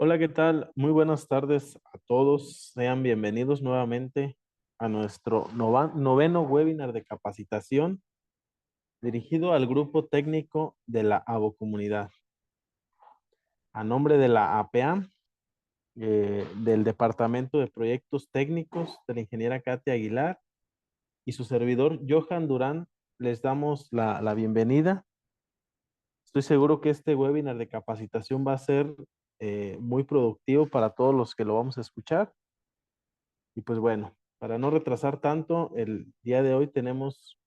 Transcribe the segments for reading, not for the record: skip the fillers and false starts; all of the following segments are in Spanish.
Hola, ¿qué tal? Muy buenas tardes a todos. Sean bienvenidos nuevamente a nuestro noveno webinar de capacitación dirigido al grupo técnico de la Comunidad. A nombre de la APA, del Departamento de Proyectos Técnicos de la ingeniera Katia Aguilar y su servidor Johan Durán, les damos la bienvenida. Estoy seguro que este webinar de capacitación va a ser muy productivo para todos los que lo vamos a escuchar. Y pues bueno, para no retrasar tanto, el día de hoy tenemos,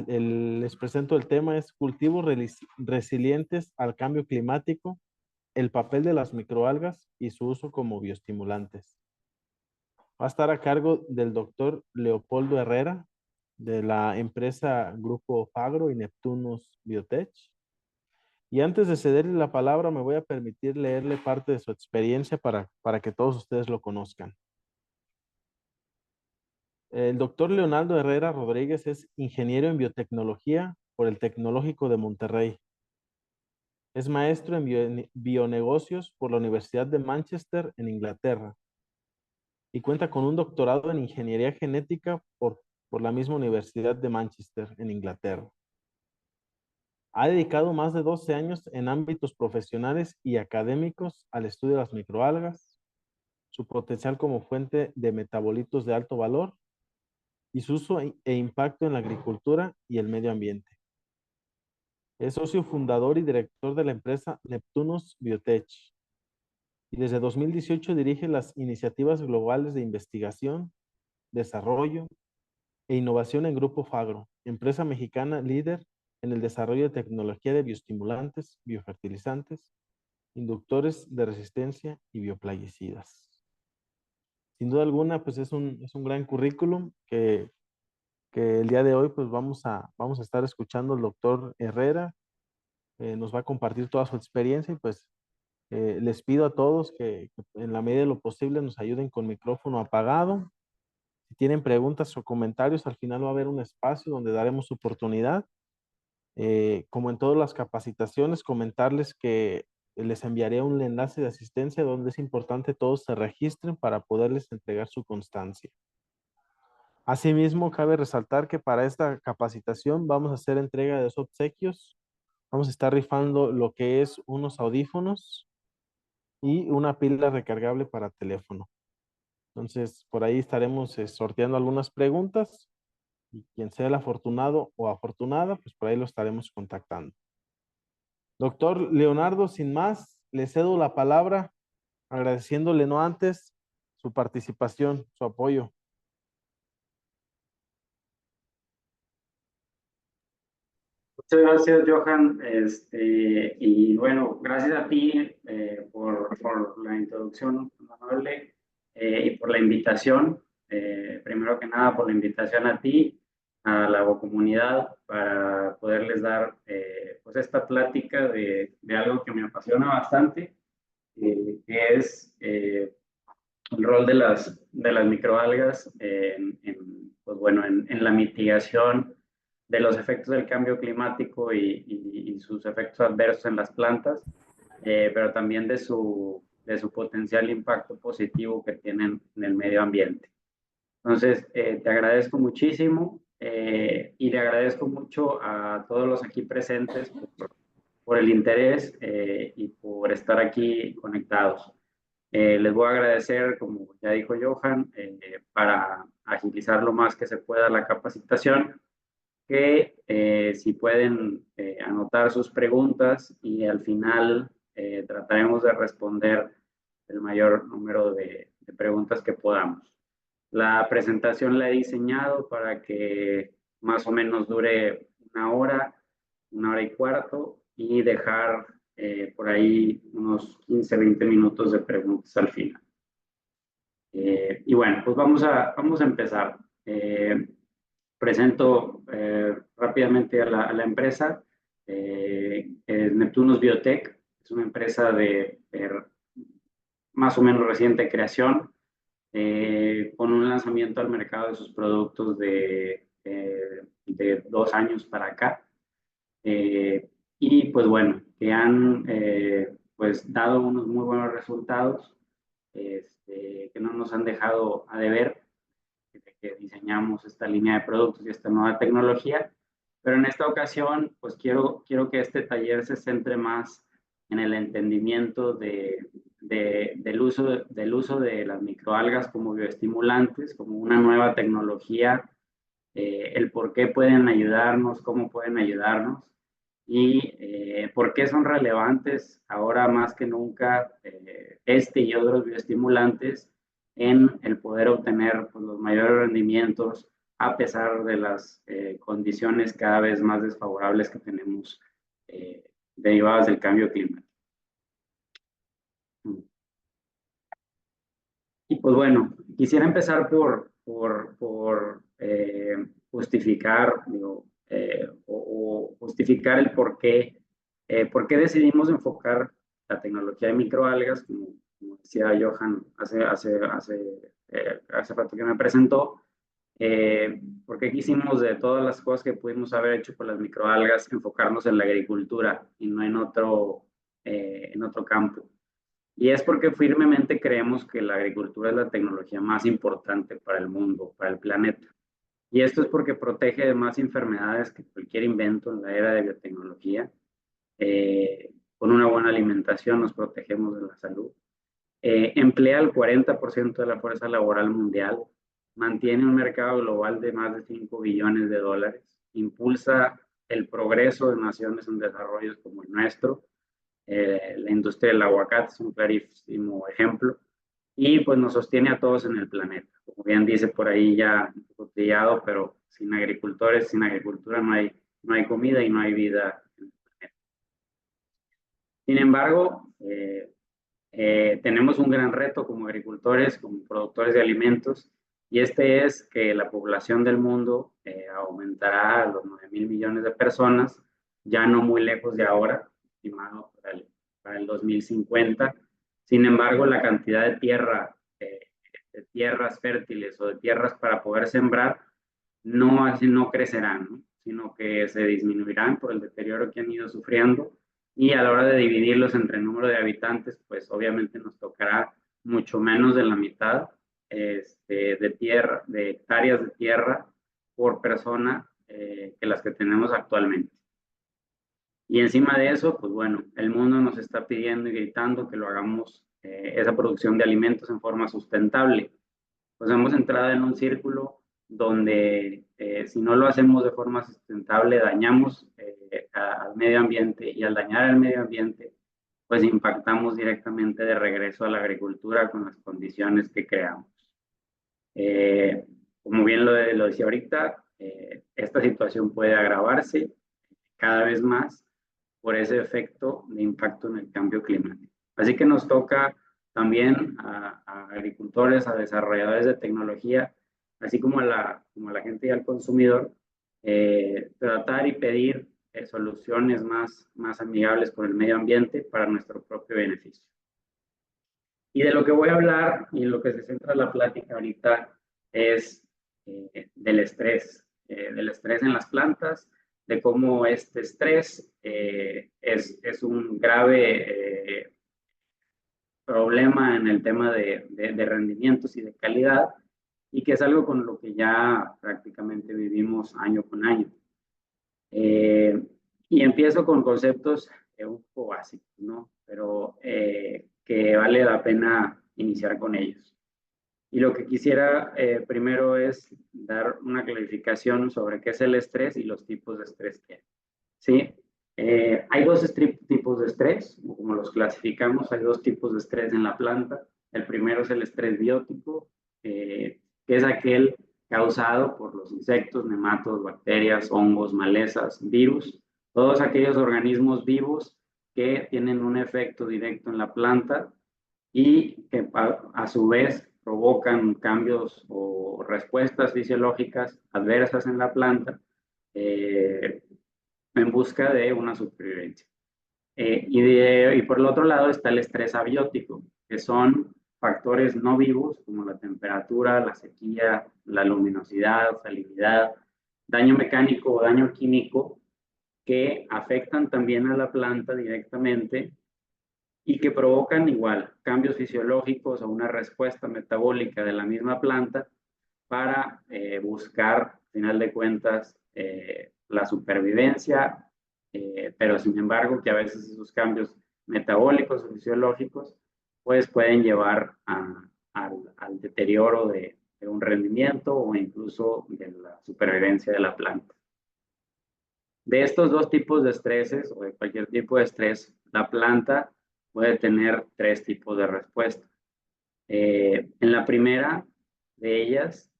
les presento el tema es cultivos resilientes al cambio climático, el papel de las microalgas y su uso como bioestimulantes. Va a estar a cargo del doctor Leopoldo Herrera, de la empresa Grupo Fagro y Neptunus Biotech. Y antes de cederle la palabra, me voy a permitir leerle parte de su experiencia para que todos ustedes lo conozcan. El doctor Leonardo Herrera Rodríguez es ingeniero en biotecnología por el Tecnológico de Monterrey. Es maestro en bionegocios por la Universidad de Manchester en Inglaterra y cuenta con un doctorado en ingeniería genética por la misma Universidad de Manchester en Inglaterra. Ha dedicado más de 12 años en ámbitos profesionales y académicos al estudio de las microalgas, su potencial como fuente de metabolitos de alto valor y su uso e impacto en la agricultura y el medio ambiente. Es socio fundador y director de la empresa Neptunus Biotech y desde 2018 dirige las iniciativas globales de investigación, desarrollo e innovación en Grupo Fagro, empresa mexicana líder en el desarrollo de tecnología de bioestimulantes, biofertilizantes, inductores de resistencia y bioplaguicidas. Sin duda alguna, pues es un gran currículum que el día de hoy pues vamos a estar escuchando al doctor Herrera. Nos va a compartir toda su experiencia y pues les pido a todos que en la medida de lo posible nos ayuden con micrófono apagado. Si tienen preguntas o comentarios, al final va a haber un espacio donde daremos oportunidad. Como en todas las capacitaciones, comentarles que les enviaré un enlace de asistencia donde es importante todos se registren para poderles entregar su constancia. Asimismo, cabe resaltar que para esta capacitación vamos a hacer entrega de los obsequios. Vamos a estar rifando lo que es unos audífonos y una pila recargable para teléfono. Entonces, por ahí estaremos sorteando algunas preguntas y quien sea el afortunado o afortunada, pues por ahí lo estaremos contactando. Doctor Leonardo, sin más, le cedo la palabra agradeciéndole no antes su participación, su apoyo. Muchas gracias, Johan. Y bueno, gracias a ti por la introducción amable y por la invitación. Primero que nada, por la invitación a ti, a la comunidad, para poderles dar pues esta plática de algo que me apasiona bastante, que es el rol de las microalgas pues bueno, en la mitigación de los efectos del cambio climático y sus efectos adversos en las plantas, pero también de su potencial impacto positivo que tienen en el medio ambiente. Entonces, te agradezco muchísimo y le agradezco mucho a todos los aquí presentes por el interés y por estar aquí conectados. Les voy a agradecer, como ya dijo Johan, para agilizar lo más que se pueda la capacitación, que si pueden anotar sus preguntas y al final trataremos de responder el mayor número de preguntas que podamos. La presentación la he diseñado para que más o menos dure una hora y cuarto, y dejar por ahí unos 15, 20 minutos de preguntas al final. Y bueno, pues vamos a empezar. Presento rápidamente a la empresa. Neptunus Biotech es una empresa de más o menos reciente creación, con un lanzamiento al mercado de sus productos de 2 años para acá. Y pues bueno, que han pues dado unos muy buenos resultados, que no nos han dejado a deber, desde que diseñamos esta línea de productos y esta nueva tecnología. Pero en esta ocasión, pues quiero que este taller se centre más en el entendimiento del uso de las microalgas como bioestimulantes, como una nueva tecnología, el por qué pueden ayudarnos, cómo pueden ayudarnos y por qué son relevantes ahora más que nunca este y otros bioestimulantes en el poder obtener pues, los mayores rendimientos a pesar de las condiciones cada vez más desfavorables que tenemos derivadas del cambio climático. Y pues bueno, quisiera empezar por justificar, digo, o justificar el por qué decidimos enfocar la tecnología de microalgas, como decía Johan hace rato que me presentó, por qué quisimos de todas las cosas que pudimos haber hecho con las microalgas enfocarnos en la agricultura y no en otro campo. Y es porque firmemente creemos que la agricultura es la tecnología más importante para el mundo, para el planeta. Y esto es porque protege de más enfermedades que cualquier invento en la era de biotecnología. Con una buena alimentación nos protegemos de la salud. Emplea el 40% de la fuerza laboral mundial. Mantiene un mercado global de más de 5 billones de dólares. Impulsa el progreso de naciones en desarrollo como el nuestro. La industria del aguacate es un clarísimo ejemplo, y pues nos sostiene a todos en el planeta. Como bien dice por ahí ya un poco trillado, pero sin agricultores, sin agricultura no hay comida y no hay vida en el planeta. Sin embargo, tenemos un gran reto como agricultores, como productores de alimentos, y este es que la población del mundo aumentará a los 9.000 millones de personas, ya no muy lejos de ahora, estimado para el 2050. Sin embargo, la cantidad de de tierras fértiles o de tierras para poder sembrar, no crecerán, ¿no? Sino que se disminuirán por el deterioro que han ido sufriendo, y a la hora de dividirlos entre el número de habitantes, pues obviamente nos tocará mucho menos de la mitad de hectáreas de tierra por persona que las que tenemos actualmente. Y encima de eso, pues bueno, el mundo nos está pidiendo y gritando que lo hagamos, esa producción de alimentos en forma sustentable. Pues hemos entrado en un círculo donde si no lo hacemos de forma sustentable, dañamos al medio ambiente, y al dañar al medio ambiente, pues impactamos directamente de regreso a la agricultura con las condiciones que creamos. Como bien lo decía ahorita, esta situación puede agravarse cada vez más por ese efecto de impacto en el cambio climático. Así que nos toca también a agricultores, a desarrolladores de tecnología, así como a la gente y al consumidor, tratar y pedir soluciones más amigables con el medio ambiente para nuestro propio beneficio. Y de lo que voy a hablar y en lo que se centra la plática ahorita es del estrés en las plantas, de cómo este estrés es un grave problema en el tema de rendimientos y de calidad, y que es algo con lo que ya prácticamente vivimos año con año. Y empiezo con conceptos un poco básicos, ¿no? Pero que vale la pena iniciar con ellos. Y lo que quisiera primero es dar una clarificación sobre qué es el estrés y los tipos de estrés que hay. ¿Sí? Hay dos tipos de estrés, como los clasificamos, hay dos tipos de estrés en la planta. El primero es el estrés biótico, que es aquel causado por los insectos, nematos, bacterias, hongos, malezas, virus, todos aquellos organismos vivos que tienen un efecto directo en la planta y que a su vez provocan cambios o respuestas fisiológicas adversas en la planta en busca de una supervivencia. Y por el otro lado está el estrés abiótico, que son factores no vivos como la temperatura, la sequía, la luminosidad, salinidad, daño mecánico o daño químico que afectan también a la planta directamente y que provocan igual cambios fisiológicos o una respuesta metabólica de la misma planta para buscar, al final de cuentas, la supervivencia, pero sin embargo que a veces esos cambios metabólicos o fisiológicos pues pueden llevar al deterioro de un rendimiento o incluso de la supervivencia de la planta. De estos dos tipos de estreses o de cualquier tipo de estrés, la planta puede tener tres tipos de respuesta. En la primera de ellas,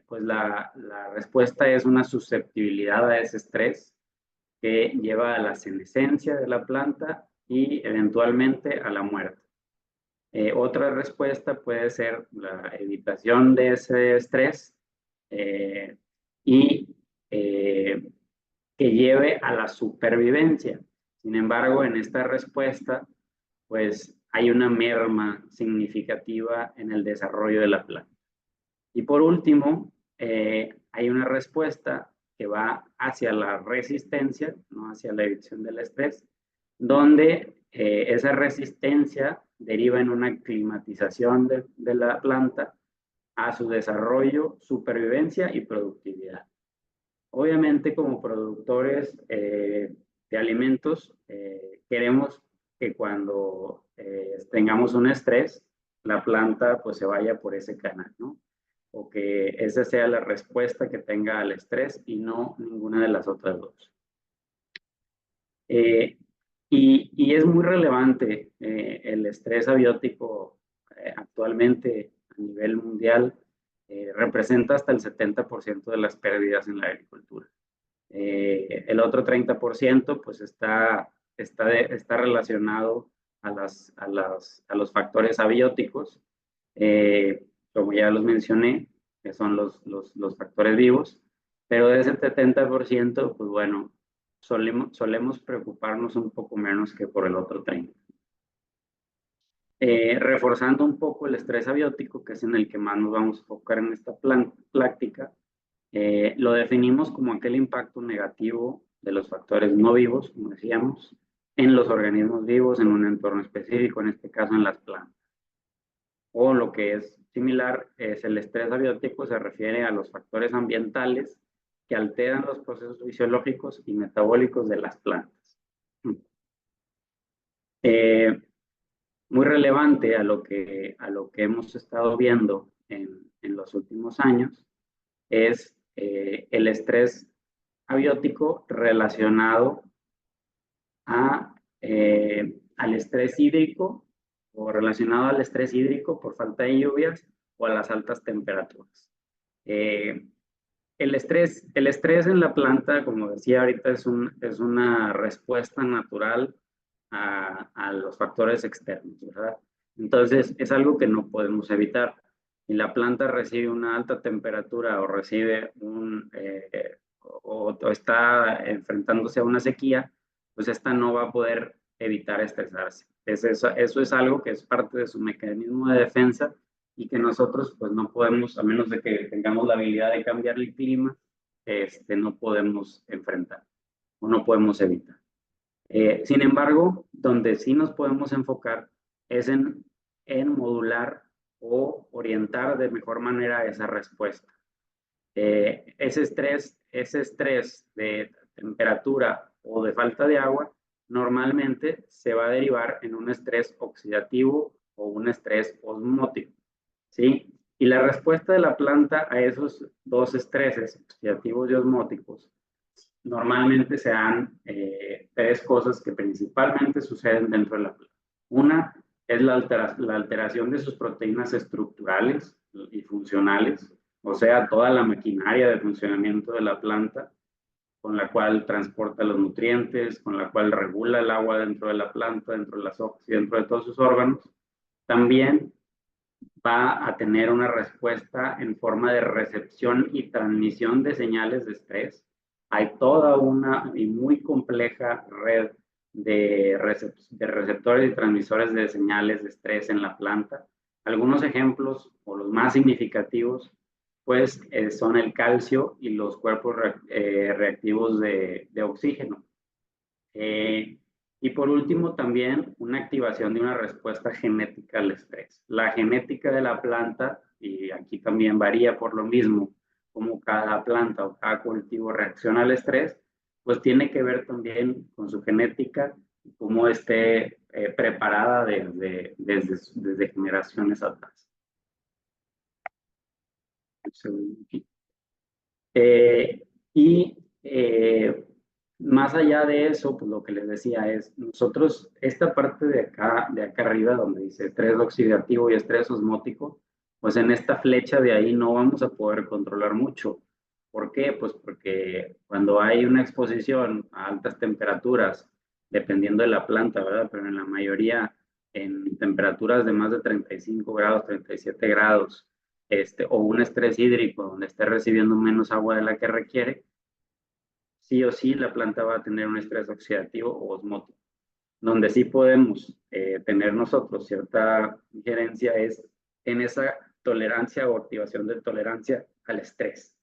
pues la respuesta es una susceptibilidad a ese estrés que lleva a la senescencia de la planta y eventualmente a la muerte. Otra respuesta puede ser la evitación de ese estrés y que lleve a la supervivencia. Sin embargo, en esta respuesta, pues hay una merma significativa en el desarrollo de la planta. Y por último, hay una respuesta que va hacia la resistencia, no hacia la evitación del estrés, donde esa resistencia deriva en una climatización de la planta a su desarrollo, supervivencia y productividad. Obviamente, como productores de alimentos, queremos que cuando tengamos un estrés, la planta pues se vaya por ese canal, ¿no? O que esa sea la respuesta que tenga al estrés y no ninguna de las otras dos. Y es muy relevante el estrés abiótico actualmente a nivel mundial, representa hasta el 70% de las pérdidas en la agricultura. El otro 30% pues está relacionado a los factores abióticos, como ya los mencioné, que son los factores vivos, pero de ese 70%, pues bueno, solemos preocuparnos un poco menos que por el otro 30%. Reforzando un poco el estrés abiótico, que es en el que más nos vamos a enfocar en esta plática, lo definimos como aquel impacto negativo de los factores no vivos, como decíamos, en los organismos vivos en un entorno específico, en este caso en las plantas. O lo que es similar es el estrés abiótico, se refiere a los factores ambientales que alteran los procesos fisiológicos y metabólicos de las plantas. Muy relevante a lo que hemos estado viendo en los últimos años es el estrés abiótico relacionado al estrés hídrico o relacionado al estrés hídrico por falta de lluvias o a las altas temperaturas. El estrés en la planta, como decía ahorita, es una respuesta natural a los factores externos, ¿verdad? Entonces, es algo que no podemos evitar. Si la planta recibe una alta temperatura o recibe o está enfrentándose a una sequía, pues esta no va a poder evitar estresarse. Eso es algo que es parte de su mecanismo de defensa y que nosotros pues no podemos, a menos de que tengamos la habilidad de cambiar el clima, no podemos enfrentar o no podemos evitar. Sin embargo, donde sí nos podemos enfocar es en modular o orientar de mejor manera esa respuesta. Ese estrés de temperatura o de falta de agua normalmente se va a derivar en un estrés oxidativo o un estrés osmótico, ¿sí? Y la respuesta de la planta a esos dos estreses, oxidativos y osmóticos, normalmente se dan tres cosas que principalmente suceden dentro de la planta. Una es la alteración de sus proteínas estructurales y funcionales, o sea, toda la maquinaria de funcionamiento de la planta, con la cual transporta los nutrientes, con la cual regula el agua dentro de la planta, dentro de las hojas y dentro de todos sus órganos. También va a tener una respuesta en forma de recepción y transmisión de señales de estrés. Hay toda una y muy compleja red de receptores y transmisores de señales de estrés en la planta. Algunos ejemplos, o los más significativos, pues son el calcio y los cuerpos reactivos de oxígeno. Y por último, también una activación de una respuesta genética al estrés. La genética de la planta, y aquí también varía por lo mismo, como cada planta o cada cultivo reacciona al estrés, pues tiene que ver también con su genética y cómo esté preparada desde generaciones atrás. Y más allá de eso, pues lo que les decía es, nosotros, esta parte de acá arriba, donde dice estrés oxidativo y estrés osmótico, pues en esta flecha de ahí no vamos a poder controlar mucho. ¿Por qué? Pues porque cuando hay una exposición a altas temperaturas, dependiendo de la planta, ¿verdad? Pero en la mayoría en temperaturas de más de 35 grados, 37 grados, o un estrés hídrico donde esté recibiendo menos agua de la que requiere, sí o sí la planta va a tener un estrés oxidativo o osmótico. Donde sí podemos tener nosotros cierta injerencia es en esa tolerancia o activación de tolerancia al estrés.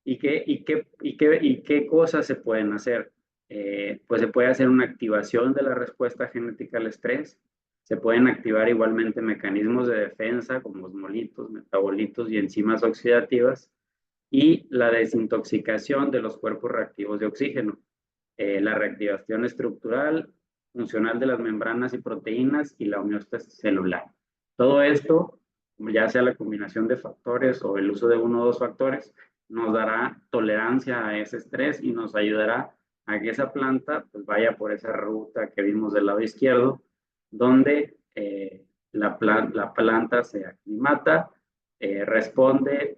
¿Y qué cosas se pueden hacer? Pues se puede hacer una activación de la respuesta genética al estrés. Se pueden activar igualmente mecanismos de defensa como osmolitos, metabolitos y enzimas oxidativas y la desintoxicación de los cuerpos reactivos de oxígeno, la reactivación estructural, funcional de las membranas y proteínas y la homeostasis celular. Todo esto, ya sea la combinación de factores o el uso de uno o dos factores, nos dará tolerancia a ese estrés y nos ayudará a que esa planta pues, vaya por esa ruta que vimos del lado izquierdo, donde la planta se aclimata, responde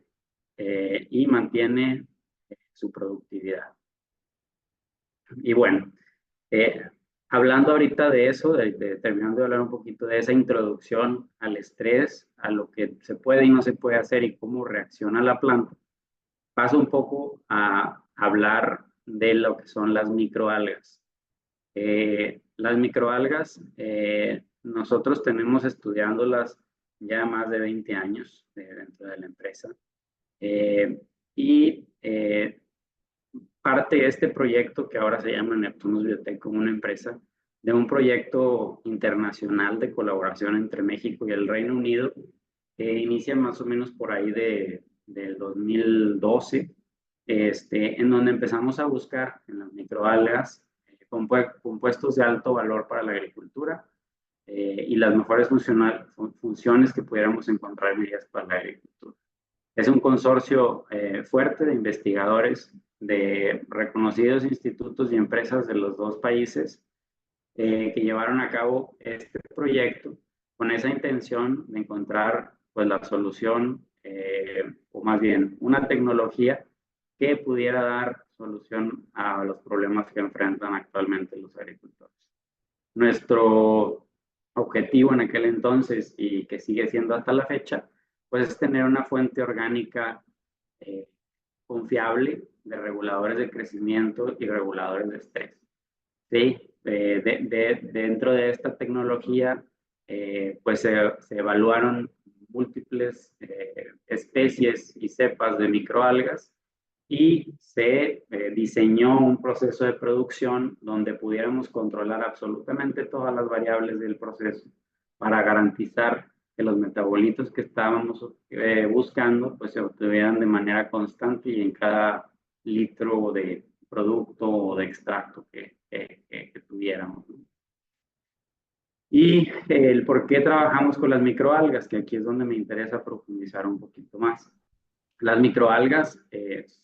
y mantiene su productividad. Y bueno, hablando ahorita de eso, terminando de hablar un poquito de esa introducción al estrés, a lo que se puede y no se puede hacer y cómo reacciona la planta, paso un poco a hablar de lo que son las microalgas. Las microalgas, nosotros tenemos estudiándolas ya más de 20 años dentro de la empresa. Y parte de este proyecto que ahora se llama Neptunus Biotech como una empresa, de un proyecto internacional de colaboración entre México y el Reino Unido, que inicia más o menos por ahí del 2012, en donde empezamos a buscar en las microalgas compuestos de alto valor para la agricultura y las mejores funciones que pudiéramos encontrar en ellas para la agricultura. Es un consorcio fuerte de investigadores de reconocidos institutos y empresas de los dos países que llevaron a cabo este proyecto con esa intención de encontrar pues, la solución, o más bien una tecnología que pudiera dar solución a los problemas que enfrentan actualmente los agricultores. Nuestro objetivo en aquel entonces y que sigue siendo hasta la fecha, pues es tener una fuente orgánica confiable de reguladores de crecimiento y reguladores de estrés. ¿Sí? Dentro de esta tecnología, pues se evaluaron múltiples especies y cepas de microalgas y se diseñó un proceso de producción donde pudiéramos controlar absolutamente todas las variables del proceso para garantizar que los metabolitos que estábamos buscando pues se obtuvieran de manera constante y en cada litro de producto o de extracto que tuviéramos. Y el por qué trabajamos con las microalgas, que aquí es donde me interesa profundizar un poquito más. Las microalgas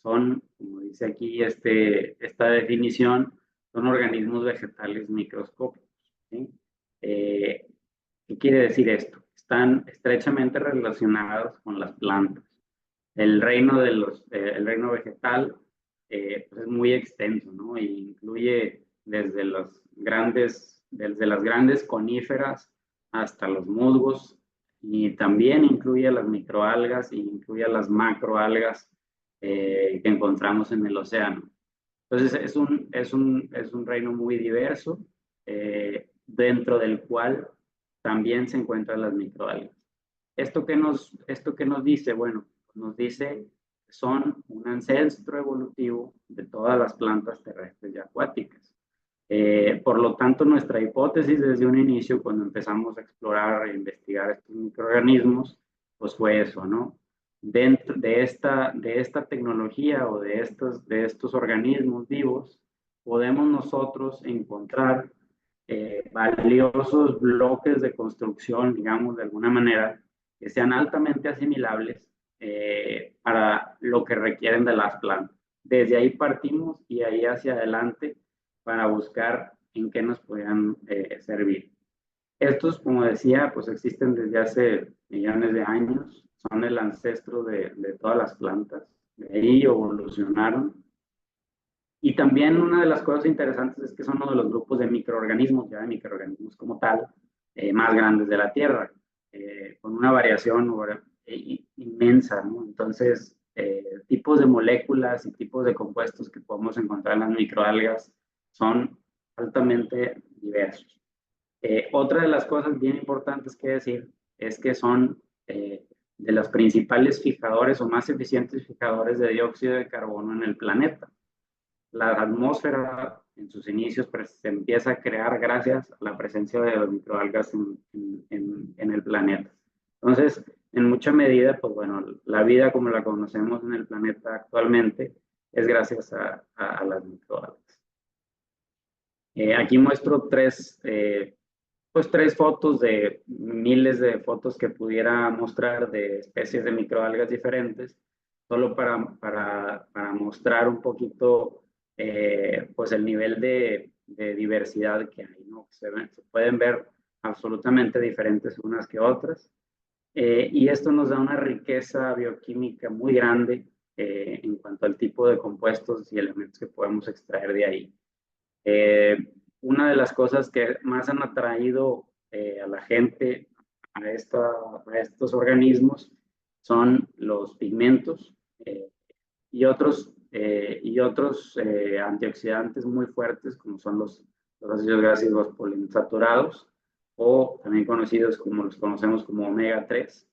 son, como dice aquí esta definición, son organismos vegetales microscópicos. ¿Sí? ¿Qué quiere decir esto? Están estrechamente relacionados con las plantas. El reino, el reino vegetal pues es muy extenso, ¿no? E incluye desde las grandes coníferas hasta los musgos, y también incluye a las microalgas e incluye a las macroalgas que encontramos en el océano. Entonces es un reino muy diverso, dentro del cual también se encuentran las microalgas. ¿Esto qué nos dice? Bueno, nos dice que son un ancestro evolutivo de todas las plantas terrestres y acuáticas. Por lo tanto, nuestra hipótesis desde un inicio, cuando empezamos a explorar e investigar estos microorganismos, pues fue eso, ¿no? Dentro de esta tecnología o de estos organismos vivos, podemos nosotros encontrar valiosos bloques de construcción, digamos, de alguna manera, que sean altamente asimilables para lo que requieren de las plantas. Desde ahí partimos y ahí hacia adelante para buscar en qué nos puedan servir. Estos, como decía, pues existen desde hace millones de años, son el ancestro de todas las plantas, de ahí evolucionaron. Y también una de las cosas interesantes es que son uno de los grupos de microorganismos, ya de microorganismos como tal, más grandes de la Tierra, con una variación inmensa, ¿no? Entonces, tipos de moléculas y tipos de compuestos que podemos encontrar en las microalgas son altamente diversos. Otra de las cosas bien importantes que decir es que son de los principales fijadores o más eficientes fijadores de dióxido de carbono en el planeta. La atmósfera en sus inicios se empieza a crear gracias a la presencia de las microalgas en el planeta. Entonces, en mucha medida, pues bueno, la vida como la conocemos en el planeta actualmente es gracias a las microalgas. Aquí muestro tres fotos de miles de fotos que pudiera mostrar de especies de microalgas diferentes, solo para mostrar un poquito pues el nivel de diversidad que hay, ¿no? Se pueden ver absolutamente diferentes unas que otras, y esto nos da una riqueza bioquímica muy grande en cuanto al tipo de compuestos y elementos que podemos extraer de ahí. Una de las cosas que más han atraído a la gente a estos organismos son los pigmentos y otros antioxidantes muy fuertes, como son los ácidos grasos poliinsaturados, o también conocidos como los conocemos como omega 3.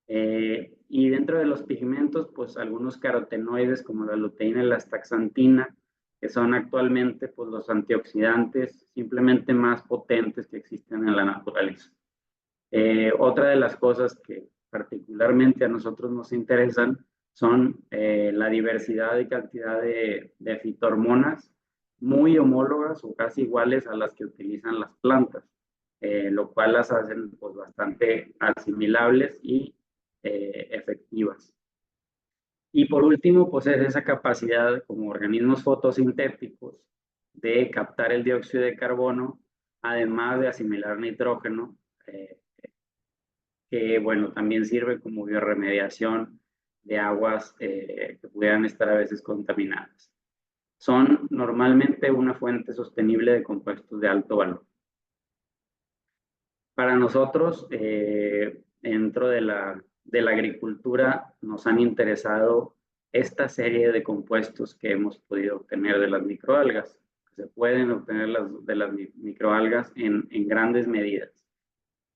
Y dentro de los pigmentos, pues algunos carotenoides como la luteína y la astaxantina, que son actualmente pues, los antioxidantes simplemente más potentes que existen en la naturaleza. Otra de las cosas que particularmente a nosotros nos interesan son la diversidad y cantidad de fitohormonas muy homólogas o casi iguales a las que utilizan las plantas, lo cual las hacen pues, bastante asimilables y efectivas. Y por último, pues es esa capacidad como organismos fotosintéticos de captar el dióxido de carbono, además de asimilar nitrógeno, que bueno, también sirve como bioremediación de aguas que pudieran estar a veces contaminadas. Son normalmente una fuente sostenible de compuestos de alto valor. Para nosotros, dentro de la agricultura, nos han interesado esta serie de compuestos que hemos podido obtener de las microalgas. Se pueden obtener de las microalgas en grandes medidas.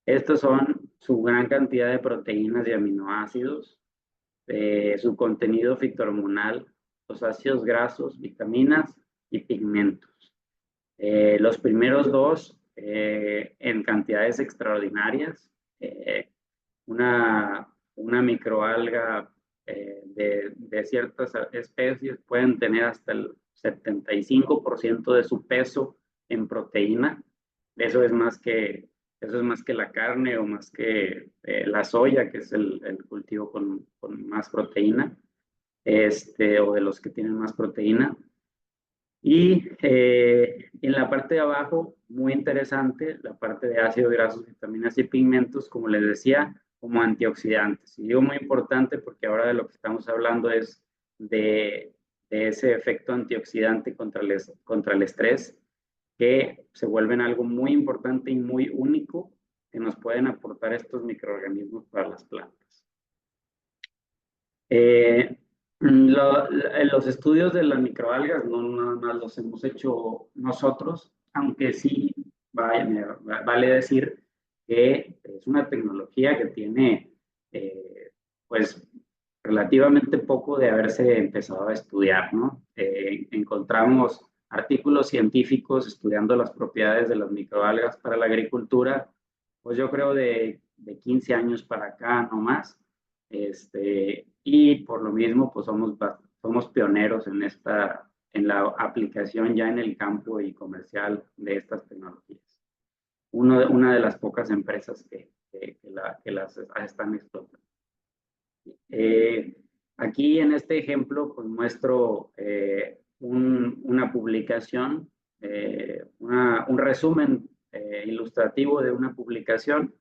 Estos son su gran cantidad de proteínas y aminoácidos, su contenido fitohormonal, los ácidos grasos, vitaminas y pigmentos. Los primeros dos en cantidades extraordinarias. Una microalga de ciertas especies pueden tener hasta el 75% de su peso en proteína. Eso es más que la carne o más que la soya, que es el cultivo con más proteína, o de los que tienen más proteína. Y en la parte de abajo, muy interesante, la parte de ácidos grasos, vitaminas y pigmentos, como les decía, como antioxidantes. Y digo muy importante porque ahora de lo que estamos hablando es de ese efecto antioxidante contra el estrés, que se vuelven algo muy importante y muy único que nos pueden aportar estos microorganismos para las plantas. Los estudios de las microalgas no nada más los hemos hecho nosotros, aunque sí vale decir que es una tecnología que tiene, pues, relativamente poco de haberse empezado a estudiar, ¿no? Encontramos artículos científicos estudiando las propiedades de las microalgas para la agricultura, pues yo creo de 15 años para acá, no más. Y por lo mismo, pues somos pioneros en la aplicación ya en el campo y comercial de estas tecnologías. Una de las pocas empresas que las están explotando. Aquí en este ejemplo, pues muestro una publicación, un resumen ilustrativo de una publicación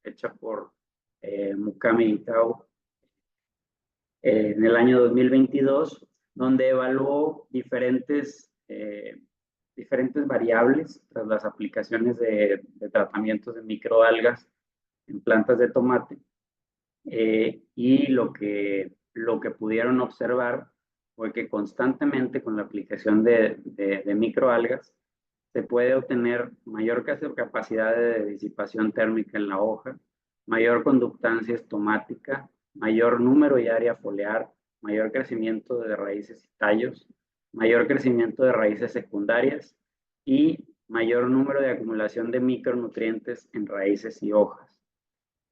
hecha por Mukami Itao en el año 2022, donde evaluó diferentes variables tras las aplicaciones de tratamientos de microalgas en plantas de tomate. Y lo que pudieron observar fue que constantemente con la aplicación de microalgas se puede obtener mayor capacidad de disipación térmica en la hoja, mayor conductancia estomática, mayor número y área foliar, mayor crecimiento de raíces y tallos, mayor crecimiento de raíces secundarias y mayor número de acumulación de micronutrientes en raíces y hojas.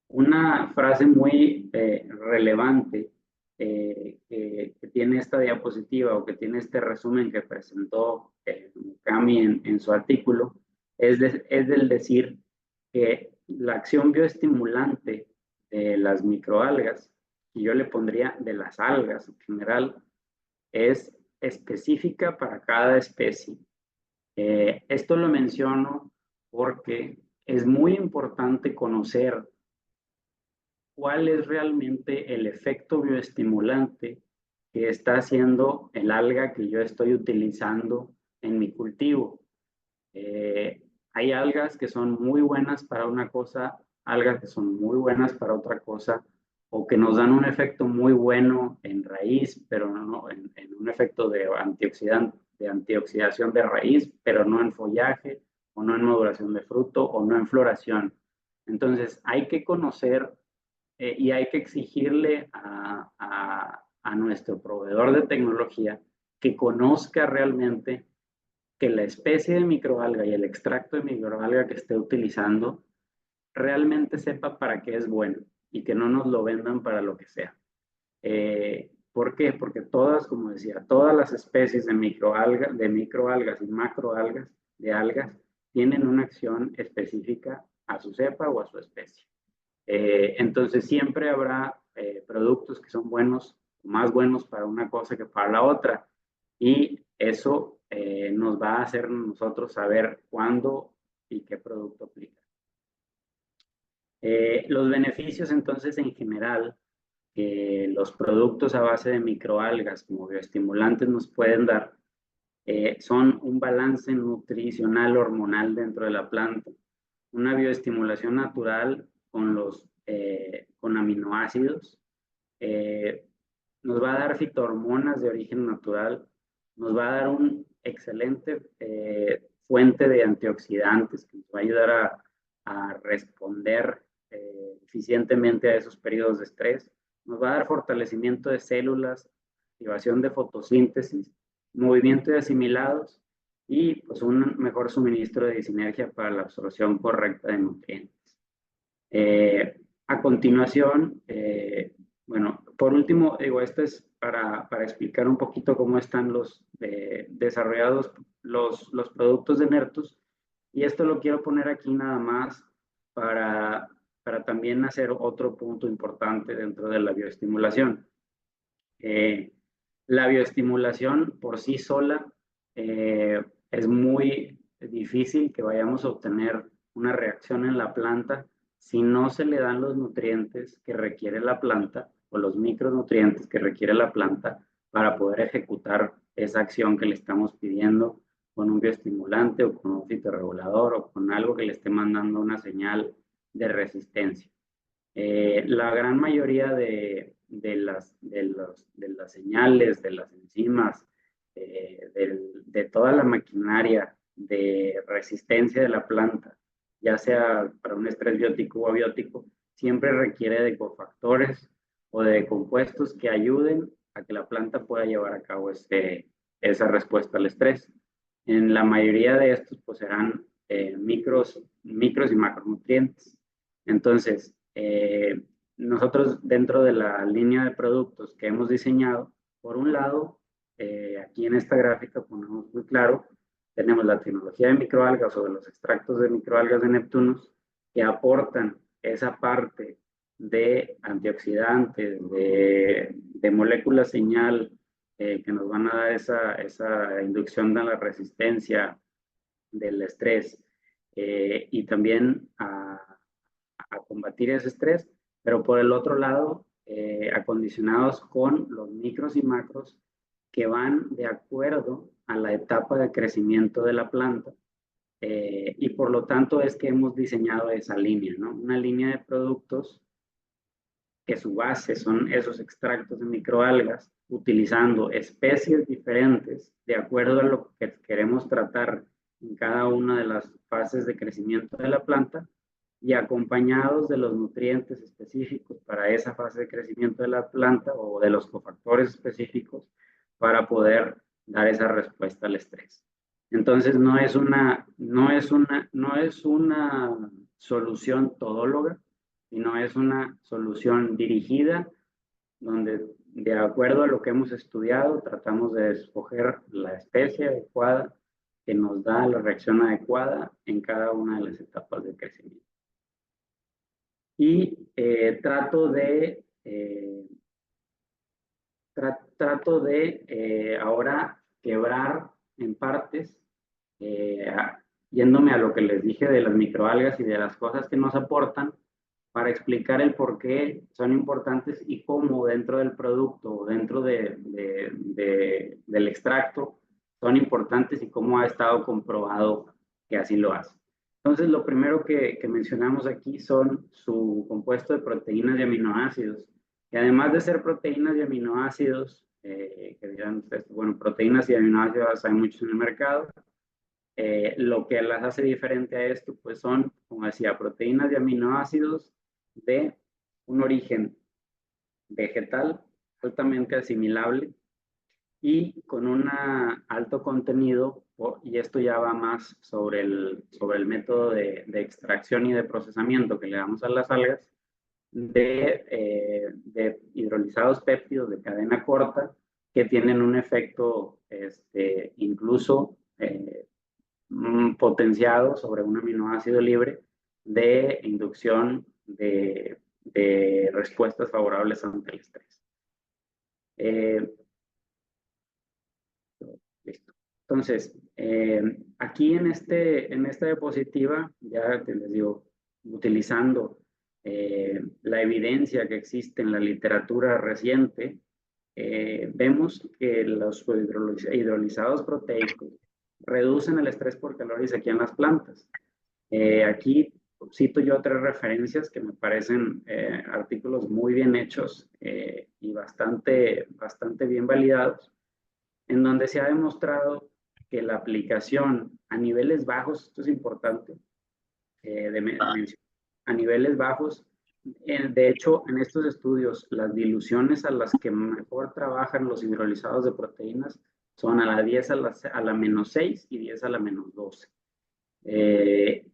Una frase muy relevante que tiene esta diapositiva o que tiene este resumen que presentó Mukami en su artículo es del decir que la acción bioestimulante de las microalgas, y yo le pondría de las algas en general, es específica para cada especie. Esto lo menciono porque es muy importante conocer cuál es realmente el efecto bioestimulante que está haciendo el alga que yo estoy utilizando en mi cultivo. Hay algas que son muy buenas para una cosa, algas que son muy buenas para otra cosa, o que nos dan un efecto muy bueno en raíz, pero no en un efecto de antioxidación de raíz, pero no en follaje, o no en maduración de fruto, o no en floración. Entonces, hay que conocer y hay que exigirle a nuestro proveedor de tecnología que conozca realmente que la especie de microalga y el extracto de microalga que esté utilizando realmente sepa para qué es bueno y que no nos lo vendan para lo que sea. ¿Por qué? Porque todas, como decía, todas las especies de microalgas y macroalgas, de algas, tienen una acción específica a su cepa o a su especie. Entonces siempre habrá productos que son buenos, más buenos para una cosa que para la otra. Y eso nos va a hacer nosotros saber cuándo y qué producto aplicar. Los beneficios entonces en general que los productos a base de microalgas como bioestimulantes nos pueden dar son un balance nutricional hormonal dentro de la planta, una bioestimulación natural con aminoácidos, nos va a dar fitohormonas de origen natural, nos va a dar un excelente fuente de antioxidantes que nos va a ayudar a responder eficientemente a esos periodos de estrés, nos va a dar fortalecimiento de células, activación de fotosíntesis, movimiento de asimilados y pues un mejor suministro de sinergia para la absorción correcta de nutrientes. A continuación, bueno, por último, digo, esto es para explicar un poquito cómo están desarrollados los productos de Nertus. Y esto lo quiero poner aquí nada más para, para también hacer otro punto importante dentro de la bioestimulación. La bioestimulación por sí sola es muy difícil que vayamos a obtener una reacción en la planta si no se le dan los nutrientes que requiere la planta o los micronutrientes que requiere la planta para poder ejecutar esa acción que le estamos pidiendo con un bioestimulante o con un fitorregulador o con algo que le esté mandando una señal de resistencia. La gran mayoría de las señales, de las enzimas, de toda la maquinaria de resistencia de la planta, ya sea para un estrés biótico o abiótico, siempre requiere de cofactores o de compuestos que ayuden a que la planta pueda llevar a cabo esa respuesta al estrés. En la mayoría de estos pues serán micros y macronutrientes. Entonces, nosotros dentro de la línea de productos que hemos diseñado, por un lado, aquí en esta gráfica ponemos muy claro, tenemos la tecnología de microalgas o de los extractos de microalgas de Neptunus que aportan esa parte de antioxidantes, de moléculas señal que nos van a dar esa inducción de la resistencia del estrés y también a combatir ese estrés, pero por el otro lado, acondicionados con los micros y macros que van de acuerdo a la etapa de crecimiento de la planta y por lo tanto es que hemos diseñado esa línea, ¿no? Una línea de productos que su base son esos extractos de microalgas, utilizando especies diferentes de acuerdo a lo que queremos tratar en cada una de las fases de crecimiento de la planta y acompañados de los nutrientes específicos para esa fase de crecimiento de la planta o de los cofactores específicos para poder dar esa respuesta al estrés. Entonces no es una solución todóloga, sino es una solución dirigida donde de acuerdo a lo que hemos estudiado tratamos de escoger la especie adecuada que nos da la reacción adecuada en cada una de las etapas de crecimiento. Y trato de ahora quebrar en partes, yéndome a lo que les dije de las microalgas y de las cosas que nos aportan, para explicar el por qué son importantes y cómo dentro del producto, dentro del extracto, son importantes y cómo ha estado comprobado que así lo hace. Entonces, lo primero que mencionamos aquí son su compuesto de proteínas y aminoácidos, que además de ser proteínas y aminoácidos, que dirán ustedes, bueno, proteínas y aminoácidos hay muchos en el mercado, lo que las hace diferente a esto, pues son, como decía, proteínas y aminoácidos de un origen vegetal altamente asimilable y con un alto contenido, y esto ya va más sobre el método de extracción y de procesamiento que le damos a las algas, de hidrolizados péptidos de cadena corta que tienen un efecto incluso potenciado sobre un aminoácido libre de inducción de respuestas favorables ante el estrés. Listo. Entonces, aquí en esta diapositiva, ya te les digo, utilizando la evidencia que existe en la literatura reciente, vemos que los hidrolizados proteicos reducen el estrés por calorías aquí en las plantas. Aquí cito yo 3 referencias que me parecen artículos muy bien hechos y bastante bien validados, en donde se ha demostrado que la aplicación a niveles bajos, esto es importante de mencionar, a niveles bajos, de hecho, en estos estudios, las diluciones a las que mejor trabajan los hidrolizados de proteínas son a la 10 a la menos 6 y 10 a la menos 12.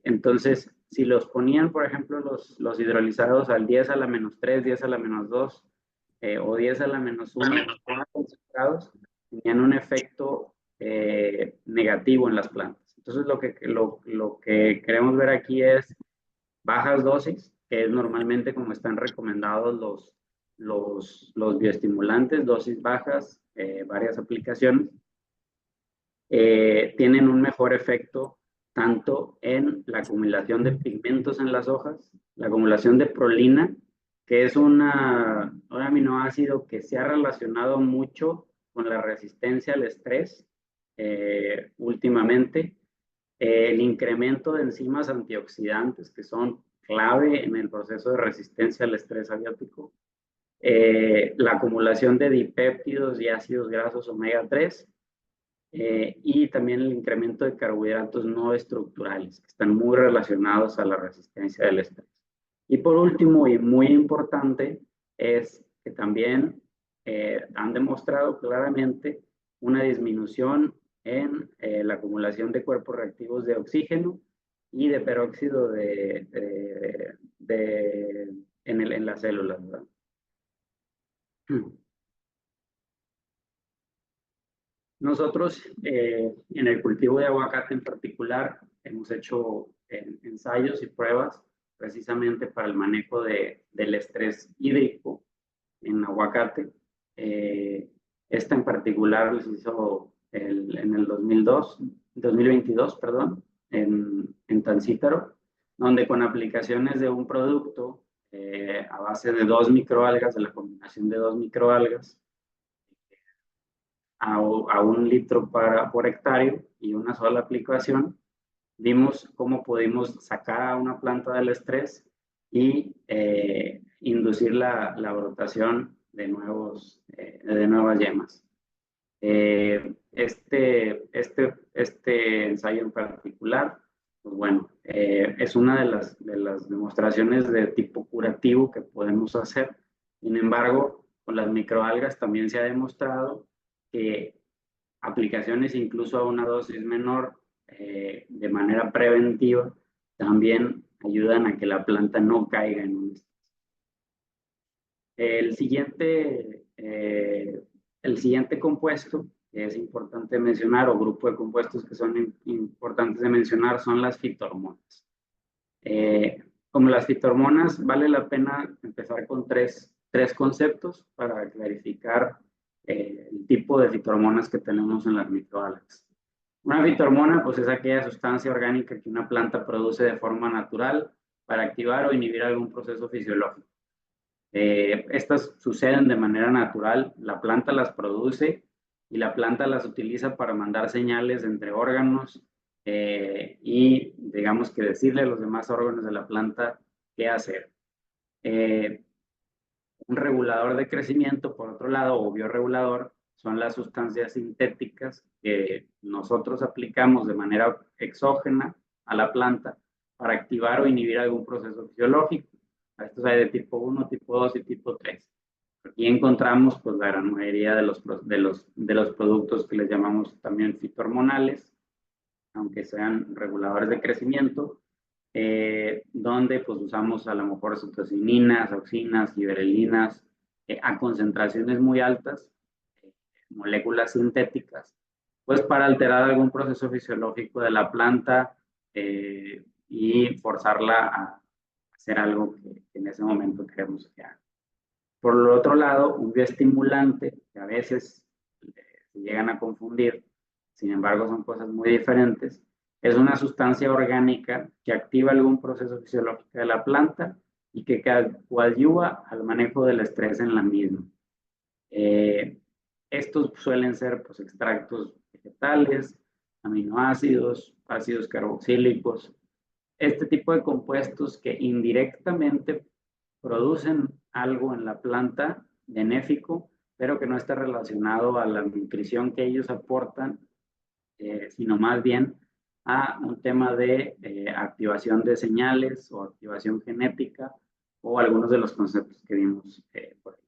Entonces, si los ponían, por ejemplo, los hidrolizados al 10 a la menos 3, 10 a la menos 2 o 10 a la menos 1, concentrados, tenían un efecto negativo en las plantas. Entonces, lo que queremos ver aquí es bajas dosis, que es normalmente como están recomendados los bioestimulantes, dosis bajas, varias aplicaciones, tienen un mejor efecto tanto en la acumulación de pigmentos en las hojas, la acumulación de prolina, que es un aminoácido que se ha relacionado mucho con la resistencia al estrés últimamente, el incremento de enzimas antioxidantes que son clave en el proceso de resistencia al estrés abiótico, la acumulación de dipéptidos y ácidos grasos omega 3 y también el incremento de carbohidratos no estructurales, que están muy relacionados a la resistencia del estrés. Y por último, y muy importante, es que también han demostrado claramente una disminución en la acumulación de cuerpos reactivos de oxígeno y de peróxido en las células, ¿verdad? Nosotros, en el cultivo de aguacate en particular, hemos hecho ensayos y pruebas precisamente para el manejo del estrés hídrico en aguacate. Esta en particular se hizo en el 2022, perdón, en Tancítaro, donde con aplicaciones de un producto a base de 2 microalgas, de la combinación de 2 microalgas, a 1 litro por hectárea y una sola aplicación, vimos cómo pudimos sacar a una planta del estrés y inducir la brotación de nuevas yemas. Este ensayo en particular, pues bueno, es una de las demostraciones de tipo curativo que podemos hacer. Sin embargo, con las microalgas también se ha demostrado que aplicaciones incluso a una dosis menor de manera preventiva también ayudan a que la planta no caiga en un estrés. El siguiente compuesto que es importante mencionar, o grupo de compuestos que son importantes de mencionar, son las fitohormonas. Como las fitohormonas, vale la pena empezar con tres conceptos para clarificar el tipo de fitohormonas que tenemos en las microalgas. Una fitohormona, pues, es aquella sustancia orgánica que una planta produce de forma natural para activar o inhibir algún proceso fisiológico. Estas suceden de manera natural, la planta las produce y la planta las utiliza para mandar señales entre órganos y, digamos, que decirle a los demás órganos de la planta qué hacer. Un regulador de crecimiento, por otro lado, o bioregulador, son las sustancias sintéticas que nosotros aplicamos de manera exógena a la planta para activar o inhibir algún proceso fisiológico. Estos hay de tipo 1, tipo 2 y tipo 3. Aquí encontramos, pues, la gran mayoría de los productos que les llamamos también fitohormonales, aunque sean reguladores de crecimiento, donde pues usamos a lo mejor citocininas, auxinas, giberelinas, a concentraciones muy altas, moléculas sintéticas, pues para alterar algún proceso fisiológico de la planta y forzarla a hacer algo que en ese momento queremos que haga. Por el otro lado, un bioestimulante, que a veces se llegan a confundir, sin embargo son cosas muy diferentes, es una sustancia orgánica que activa algún proceso fisiológico de la planta y que coadyuva al manejo del estrés en la misma. Estos suelen ser, pues, extractos vegetales, aminoácidos, ácidos carboxílicos, este tipo de compuestos que indirectamente producen algo en la planta benéfico, pero que no está relacionado a la nutrición que ellos aportan, sino más bien a un tema de activación de señales o activación genética o algunos de los conceptos que vimos por ahí.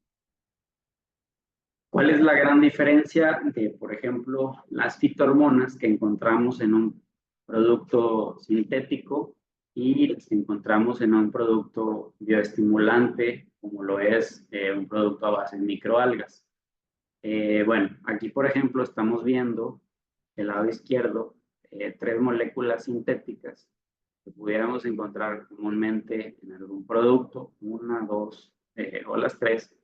¿Cuál es la gran diferencia de, por ejemplo, las fitohormonas que encontramos en un producto sintético y las que encontramos en un producto bioestimulante, como lo es un producto a base de microalgas? Bueno, aquí, por ejemplo, estamos viendo del lado izquierdo 3 moléculas sintéticas que pudiéramos encontrar comúnmente en algún producto, 1, 2 o las 3.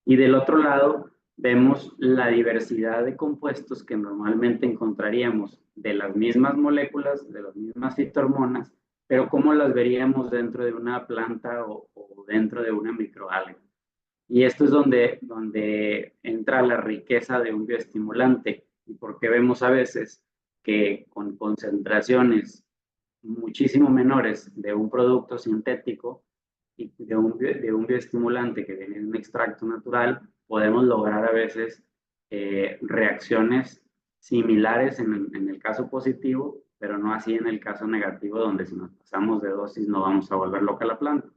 Y del otro lado vemos la diversidad de compuestos que normalmente encontraríamos de las mismas moléculas, de las mismas fitohormonas, pero cómo las veríamos dentro de una planta o dentro de una microalga. Y esto es donde entra la riqueza de un bioestimulante, y porque vemos a veces que con concentraciones muchísimo menores de un producto sintético y de un bioestimulante que viene de un extracto natural, podemos lograr a veces reacciones similares en el caso positivo, pero no así en el caso negativo, donde si nos pasamos de dosis no vamos a volver loca la planta.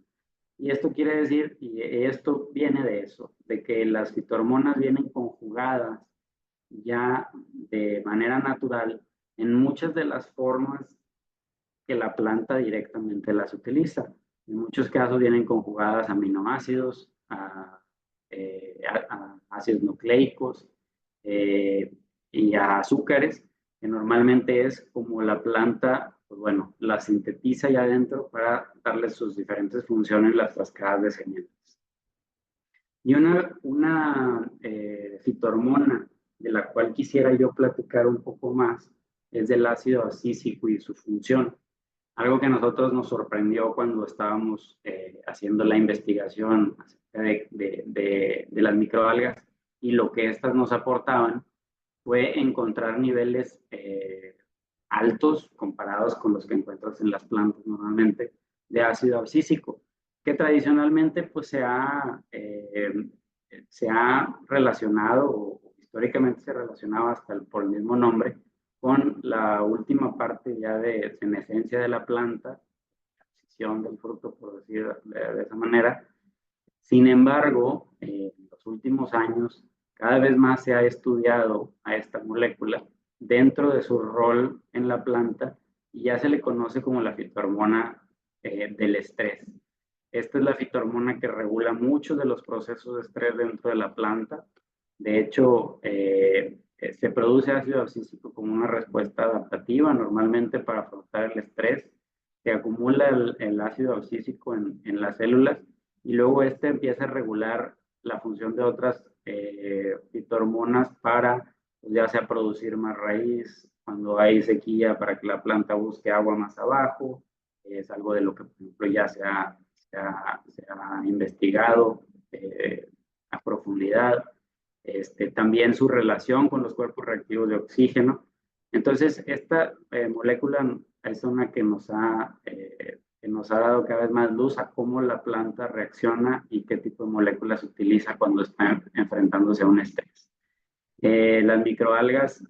Y esto quiere decir, y esto viene de eso, de que las fitohormonas vienen conjugadas ya de manera natural en muchas de las formas que la planta directamente las utiliza. En muchos casos vienen conjugadas a aminoácidos, a ácidos nucleicos y a azúcares, que normalmente es como la planta, pues bueno, la sintetiza ya adentro para darle sus diferentes funciones, las cascadas descendientes. Y una fitohormona de la cual quisiera yo platicar un poco más es del ácido abscísico y su función. Algo que a nosotros nos sorprendió cuando estábamos haciendo la investigación acerca de las microalgas y lo que éstas nos aportaban fue encontrar niveles altos comparados con los que encuentras en las plantas normalmente de ácido abscísico, que tradicionalmente pues se ha relacionado, o históricamente se relacionaba hasta por el mismo nombre, con la última parte ya de senescencia de la planta, la abscisión del fruto, por decir de esa manera. Sin embargo, en los últimos años, cada vez más se ha estudiado a esta molécula dentro de su rol en la planta y ya se le conoce como la fitohormona del estrés. Esta es la fitohormona que regula muchos de los procesos de estrés dentro de la planta. De hecho, se produce ácido abscísico como una respuesta adaptativa normalmente para afrontar el estrés. Se acumula el ácido abscísico en las células y luego este empieza a regular la función de otras fitohormonas para, pues, ya sea producir más raíz, cuando hay sequía para que la planta busque agua más abajo. Es algo de lo que, por ejemplo, ya se ha investigado a profundidad. También su relación con los cuerpos reactivos de oxígeno. Entonces, esta molécula es una que nos ha dado cada vez más luz a cómo la planta reacciona y qué tipo de moléculas utiliza cuando está enfrentándose a un estrés. Las microalgas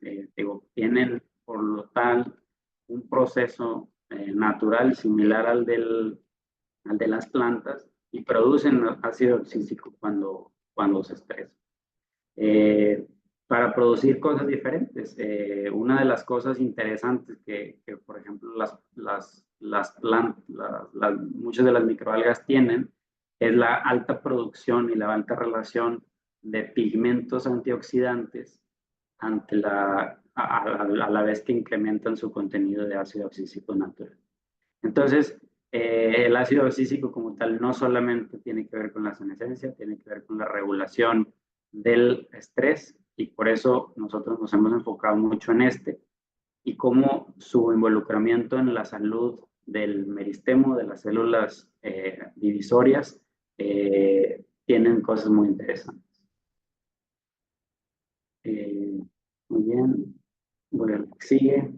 tienen, por lo tal, un proceso natural similar al de las plantas y producen ácido abscísico cuando se estresan. Para producir cosas diferentes. Una de las cosas interesantes que por ejemplo, muchas de las microalgas tienen es la alta producción y la alta relación de pigmentos antioxidantes a la vez que incrementan su contenido de ácido abscísico natural. Entonces, el ácido abscísico como tal no solamente tiene que ver con la senescencia, tiene que ver con la regulación del estrés y por eso nosotros nos hemos enfocado mucho en y cómo su involucramiento en la salud del meristemo, de las células divisorias, tienen cosas muy interesantes. Muy bien, voy a lo que sigue.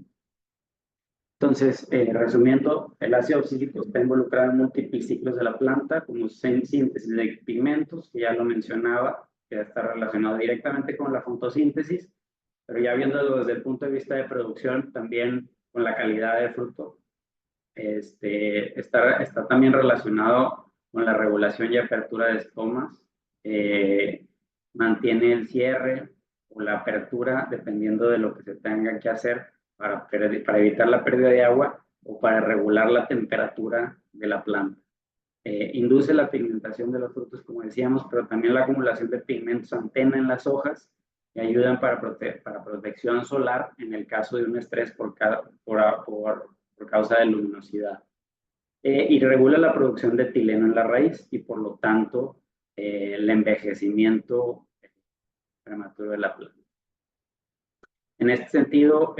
Entonces, resumiendo, el ácido abscísico está involucrado en múltiples ciclos de la planta, como síntesis de pigmentos, que ya lo mencionaba, que está relacionado directamente con la fotosíntesis, pero ya viéndolo desde el punto de vista de producción, también con la calidad de fruto. Está también relacionado con la regulación y apertura de estomas, mantiene el cierre o la apertura dependiendo de lo que se tenga que hacer para evitar la pérdida de agua o para regular la temperatura de la planta. Induce la pigmentación de los frutos, como decíamos, pero también la acumulación de pigmentos antena en las hojas y ayudan para protección solar en el caso de un estrés por causa de luminosidad. Y regula la producción de etileno en la raíz y por lo tanto el envejecimiento prematuro de la planta. En este sentido,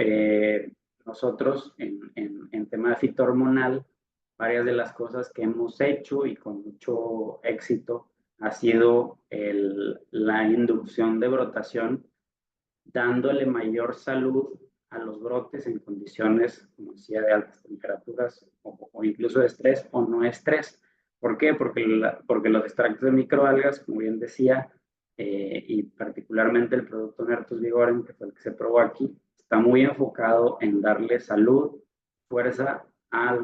nosotros en tema fitohormonal, varias de las cosas que hemos hecho y con mucho éxito ha sido la inducción de brotación, dándole mayor salud a los brotes en condiciones, como decía, de altas temperaturas o incluso de estrés o no estrés. ¿Por qué? Porque los extractos de microalgas, como bien decía, y particularmente el producto Nertus Vigoren, que fue el que se probó aquí, está muy enfocado en darle salud, fuerza a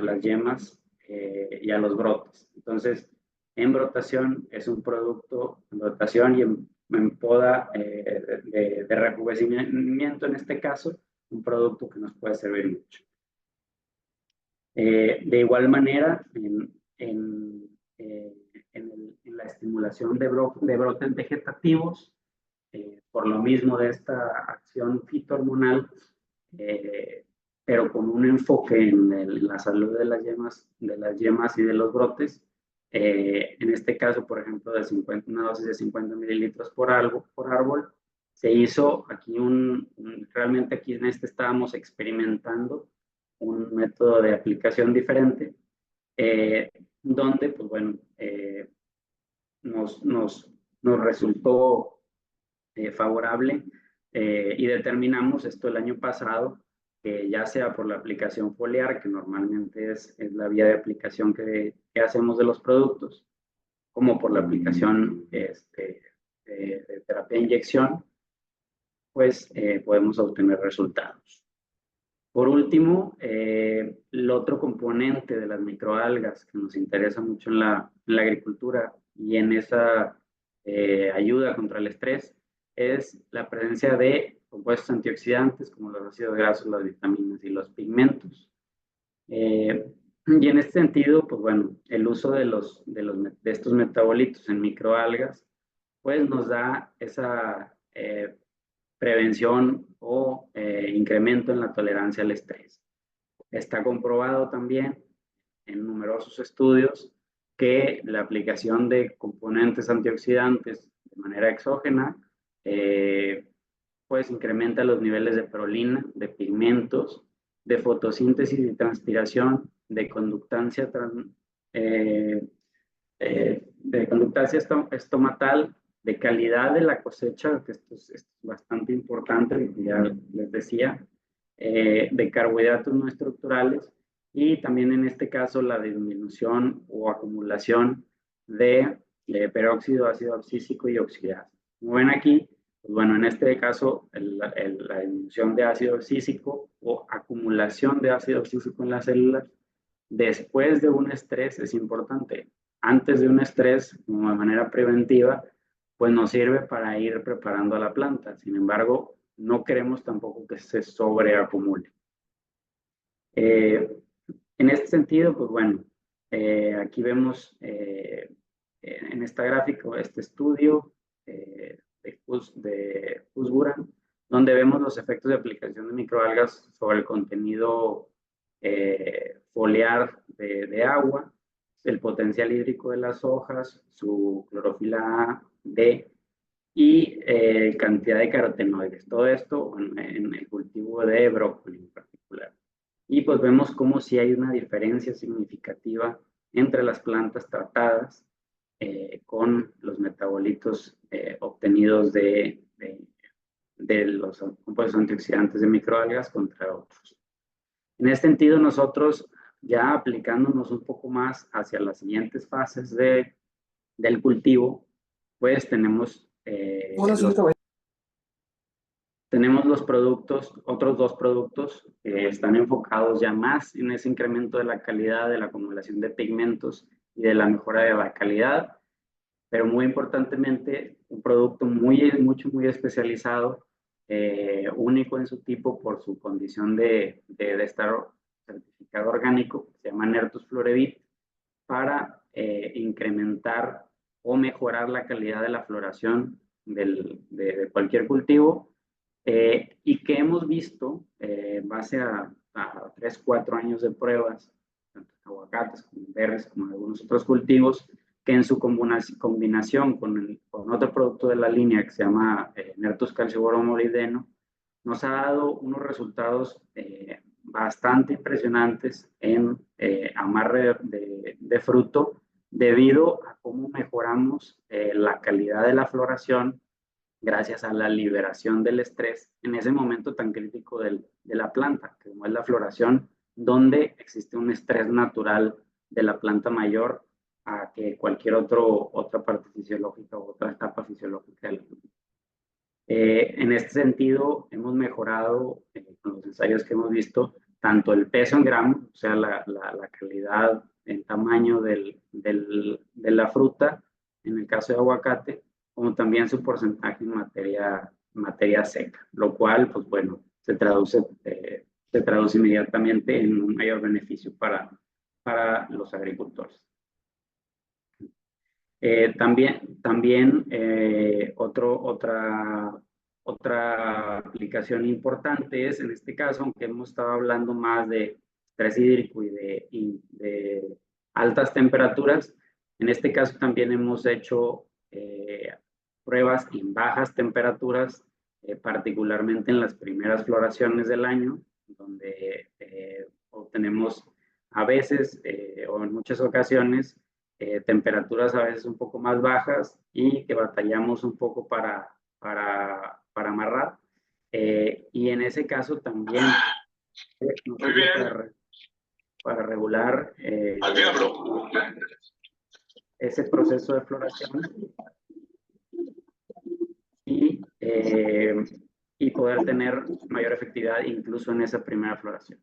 las yemas y a los brotes. Entonces, en brotación es un producto en brotación y en poda de rejuvenecimiento, en este caso, un producto que nos puede servir mucho. De igual manera, en la estimulación de brotes vegetativos, por lo mismo de esta acción fitohormonal, pero con un enfoque en la salud de las yemas y de los brotes. En este caso, por ejemplo, una dosis de 50 mililitros por árbol, se hizo aquí realmente aquí en este estábamos experimentando un método de aplicación diferente, donde, pues bueno, nos resultó favorable y determinamos esto el año pasado, que ya sea por la aplicación foliar, que normalmente es la vía de aplicación que hacemos de los productos, como por la aplicación de terapia de inyección, pues podemos obtener resultados. Por último, el otro componente de las microalgas que nos interesa mucho en la agricultura y en esa ayuda contra el estrés es la presencia de compuestos antioxidantes como los ácidos grasos, las vitaminas y los pigmentos. Y en este sentido, pues bueno, el uso de estos metabolitos en microalgas, pues nos da esa prevención o incremento en la tolerancia al estrés. Está comprobado también en numerosos estudios que la aplicación de componentes antioxidantes de manera exógena pues incrementa los niveles de prolina, de pigmentos, de fotosíntesis y transpiración, de conductancia, estomatal, de calidad de la cosecha, que esto es bastante importante, ya les decía, de carbohidratos no estructurales y también en este caso la disminución o acumulación de peróxido, ácido abscísico y oxidasa. Como ven aquí, pues bueno, en este caso la disminución de ácido abscísico o acumulación de ácido abscísico en las células después de un estrés es importante. Antes de un estrés, como de manera preventiva, pues nos sirve para ir preparando a la planta. Sin embargo, no queremos tampoco que se sobreacumule. En este sentido, pues bueno, aquí vemos en esta gráfica este estudio de Husburan, donde vemos los efectos de aplicación de microalgas sobre el contenido foliar de agua, el potencial hídrico de las hojas, su clorofila A, D y cantidad de carotenoides. Todo esto en el cultivo de brócoli en particular. Y pues vemos como si hay una diferencia significativa entre las plantas tratadas con los metabolitos obtenidos de los compuestos antioxidantes de microalgas contra otros. En este sentido, nosotros ya aplicándonos un poco más hacia las siguientes fases del cultivo, pues tenemos los productos, otros dos productos que están enfocados ya más en ese incremento de la calidad, de la acumulación de pigmentos y de la mejora de la calidad, pero muy importantemente un producto muy especializado, único en su tipo por su condición de estar certificado orgánico, que se llama Nertus Floravit, para incrementar o mejorar la calidad de la floración de cualquier cultivo y que hemos visto en base a 3, 4 años de pruebas, tanto aguacates como berries como algunos otros cultivos, que en su combinación con otro producto de la línea que se llama Nertus calciboron molibdeno, nos ha dado unos resultados bastante impresionantes en amarre de fruto debido a cómo mejoramos la calidad de la floración gracias a la liberación del estrés en ese momento tan crítico de la planta, que como es la floración, donde existe un estrés natural de la planta mayor a que cualquier otra parte fisiológica u otra etapa fisiológica de la fruta. En este sentido, hemos mejorado con los ensayos que hemos visto tanto el peso en gramos, o sea, la calidad en tamaño de la fruta, en el caso de aguacate, como también su porcentaje en materia seca, lo cual, pues bueno, se traduce inmediatamente en un mayor beneficio para los agricultores. También otra aplicación importante es, en este caso, aunque hemos estado hablando más de estrés hídrico y de altas temperaturas, en este caso también hemos hecho pruebas en bajas temperaturas, particularmente en las primeras floraciones del año, donde obtenemos a veces o en muchas ocasiones temperaturas a veces un poco más bajas y que batallamos un poco para amarrar. Y en ese caso también, para regular ese proceso de floración y, y poder tener mayor efectividad incluso en esa primera floración.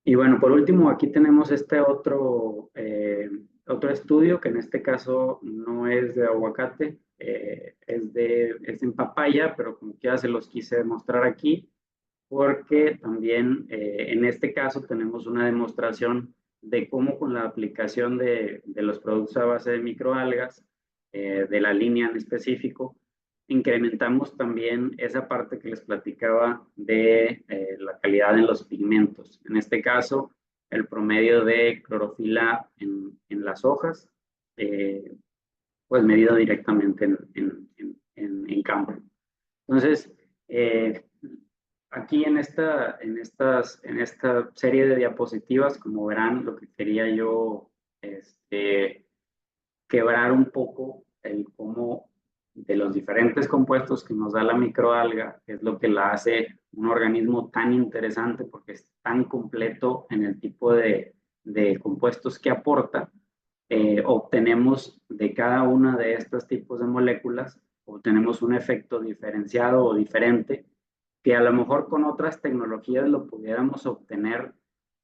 Y bueno, por último, aquí tenemos este otro estudio que en este caso no es de aguacate, es en papaya, pero como quiera se los quise mostrar aquí, porque también en este caso tenemos una demostración de cómo con la aplicación de los productos a base de microalgas, de la línea en específico, incrementamos también esa parte que les platicaba de la calidad en los pigmentos. En este caso, el promedio de clorofila en las hojas, pues medido directamente en campo. Entonces, aquí en esta serie de diapositivas, como verán, lo que quería yo quebrar un poco el cómo de los diferentes compuestos que nos da la microalga, que es lo que la hace un organismo tan interesante porque es tan completo en el tipo de compuestos que aporta, obtenemos de cada una de estos tipos de moléculas, obtenemos un efecto diferenciado o diferente que a lo mejor con otras tecnologías lo pudiéramos obtener,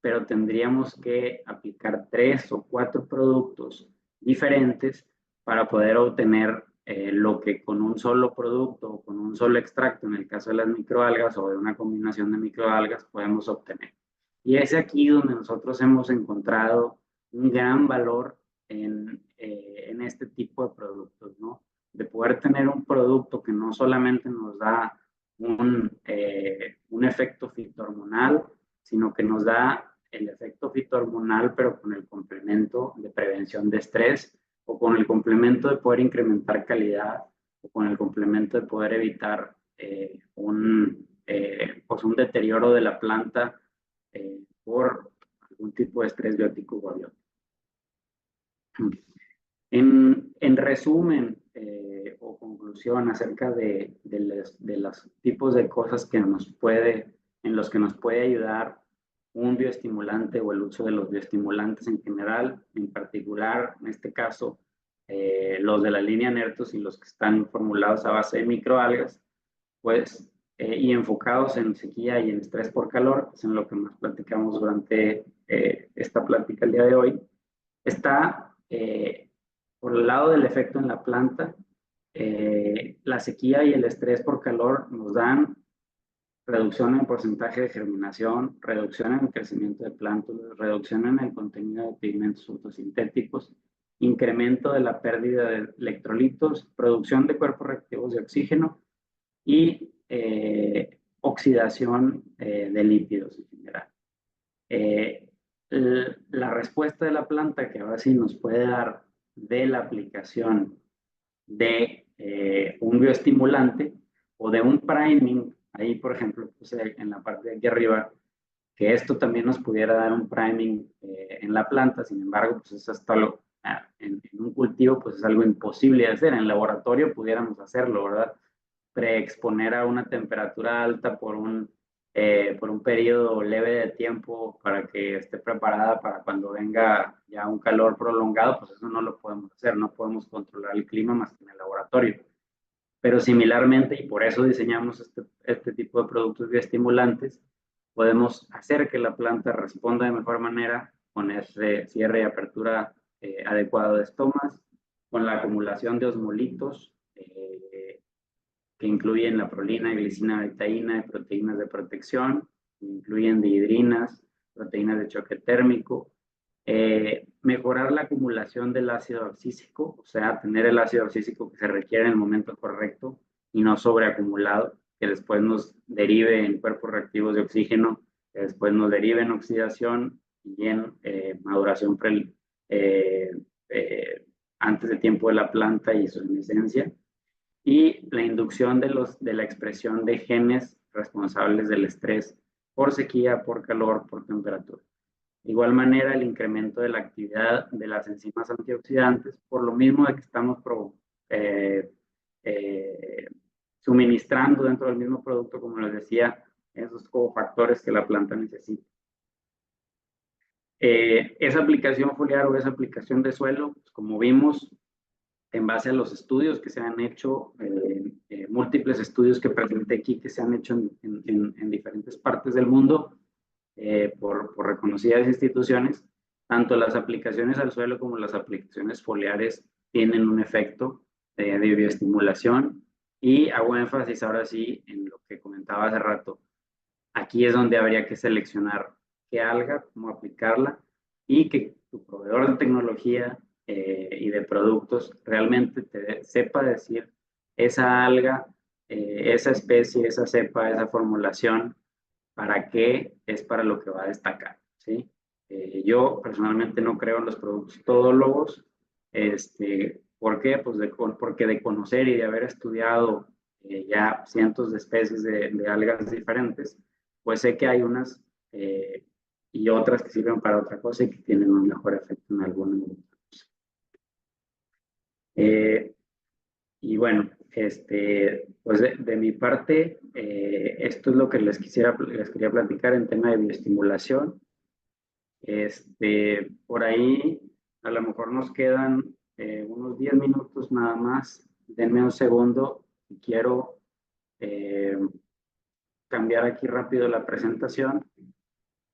pero tendríamos que aplicar 3 o 4 productos diferentes para poder obtener lo que con un solo producto o con un solo extracto, en el caso de las microalgas o de una combinación de microalgas, podemos obtener. Y es aquí donde nosotros hemos encontrado un gran valor en este tipo de productos, ¿no? De poder tener un producto que no solamente nos da un efecto fitohormonal, sino que nos da el efecto fitohormonal, pero con el complemento de prevención de estrés o con el complemento de poder incrementar calidad o con el complemento de poder evitar pues un deterioro de la planta por algún tipo de estrés biótico o abiótico. En resumen o conclusión acerca de los tipos de cosas que en los que nos puede ayudar un bioestimulante o el uso de los bioestimulantes en general, en particular, en este caso, los de la línea Nertos y los que están formulados a base de microalgas, pues, y enfocados en sequía y en estrés por calor, que es en lo que más platicamos durante esta plática el día de hoy, está por el lado del efecto en la planta, la sequía y el estrés por calor nos dan reducción en porcentaje de germinación, reducción en el crecimiento de plántulas, reducción en el contenido de pigmentos fotosintéticos, incremento de la pérdida de electrolitos, producción de cuerpos reactivos de oxígeno y oxidación de lípidos en general. La respuesta de la planta que ahora sí nos puede dar de la aplicación de un bioestimulante o de un priming, ahí por ejemplo puse en la parte de aquí arriba, que esto también nos pudiera dar un priming en la planta, sin embargo, pues es hasta en un cultivo, pues es algo imposible de hacer. En laboratorio pudiéramos hacerlo, ¿verdad? Preexponer a una temperatura alta por un periodo leve de tiempo para que esté preparada para cuando venga ya un calor prolongado, pues eso no lo podemos hacer, no podemos controlar el clima más que en el laboratorio. Pero similarmente, y por eso diseñamos este tipo de productos bioestimulantes, podemos hacer que la planta responda de mejor manera con ese cierre y apertura adecuado de estomas, con la acumulación de osmolitos, que incluyen la prolina, glicina, betaína y proteínas de protección, incluyen dihidrinas, proteínas de choque térmico, mejorar la acumulación del ácido abscísico, o sea, tener el ácido abscísico que se requiere en el momento correcto y no sobreacumulado, que después nos derive en cuerpos reactivos de oxígeno, que después nos derive en oxidación y en maduración eh, eh, antes de tiempo de la planta y su senescencia, y la inducción de la expresión de genes responsables del estrés por sequía, por calor, por temperatura. De igual manera, el incremento de la actividad de las enzimas antioxidantes, por lo mismo de que estamos eh, eh, suministrando dentro del mismo producto, como les decía, esos cofactores que la planta necesita. Esa aplicación foliar o esa aplicación de suelo, pues, como vimos, en base a los estudios que se han hecho, múltiples estudios que presenté aquí que se han hecho en diferentes partes del mundo por reconocidas instituciones, tanto las aplicaciones al suelo como las aplicaciones foliares tienen un efecto de bioestimulación, y hago énfasis ahora sí en lo que comentaba hace rato. Aquí es donde habría que seleccionar qué alga, cómo aplicarla, y que tu proveedor de tecnología y de productos realmente te sepa decir esa alga, esa especie, esa cepa, esa formulación, para qué es para lo que va a destacar, ¿sí? Yo personalmente no creo en los productos todólogos. ¿Por qué? Pues porque de conocer y de haber estudiado ya cientos de especies de algas diferentes, pues sé que hay unas y otras que sirven para otra cosa y que tienen un mejor efecto en alguna. Eh, y bueno, pues de mi parte, esto es lo que les quería platicar en tema de bioestimulación. Por ahí a lo mejor nos quedan unos 10 minutos nada más. Denme un segundo y quiero eh, cambiar aquí rápido la presentación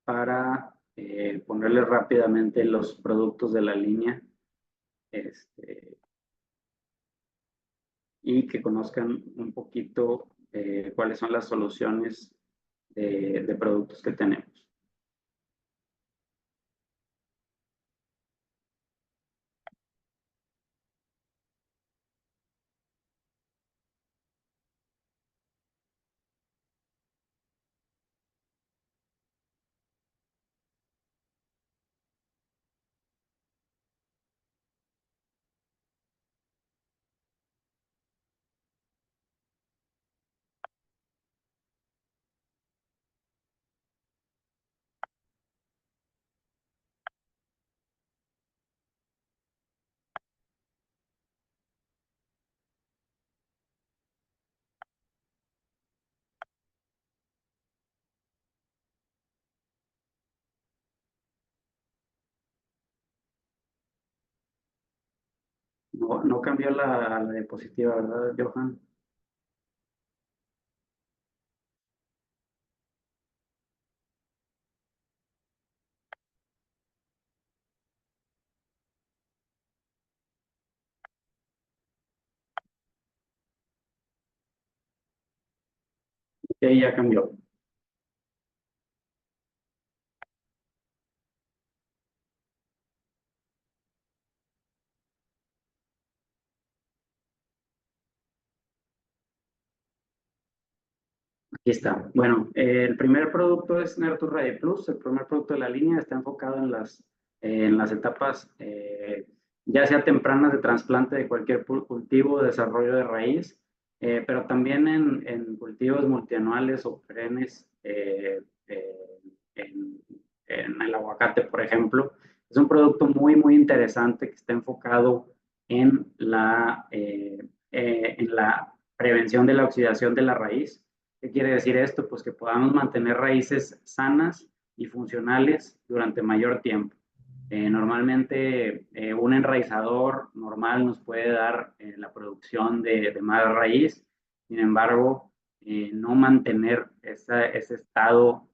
para ponerles rápidamente los productos de la línea, este, y que conozcan un poquito cuáles son las soluciones de productos que tenemos. No, no cambió la diapositiva, ¿verdad, Johan? Sí, ya cambió. Aquí está. Bueno, el primer producto es Nerturrae Plus. El primer producto de la línea está enfocado en las etapas, ya sea tempranas de trasplante de cualquier cultivo, desarrollo de raíz, pero también en cultivos multianuales o perennes, en el aguacate, por ejemplo. Es un producto muy, muy interesante que está enfocado en la prevención de la oxidación de la raíz. ¿Qué quiere decir esto? Pues que podamos mantener raíces sanas y funcionales durante mayor tiempo. Normalmente un enraizador normal nos puede dar la producción de más raíz, sin embargo, no mantener ese estado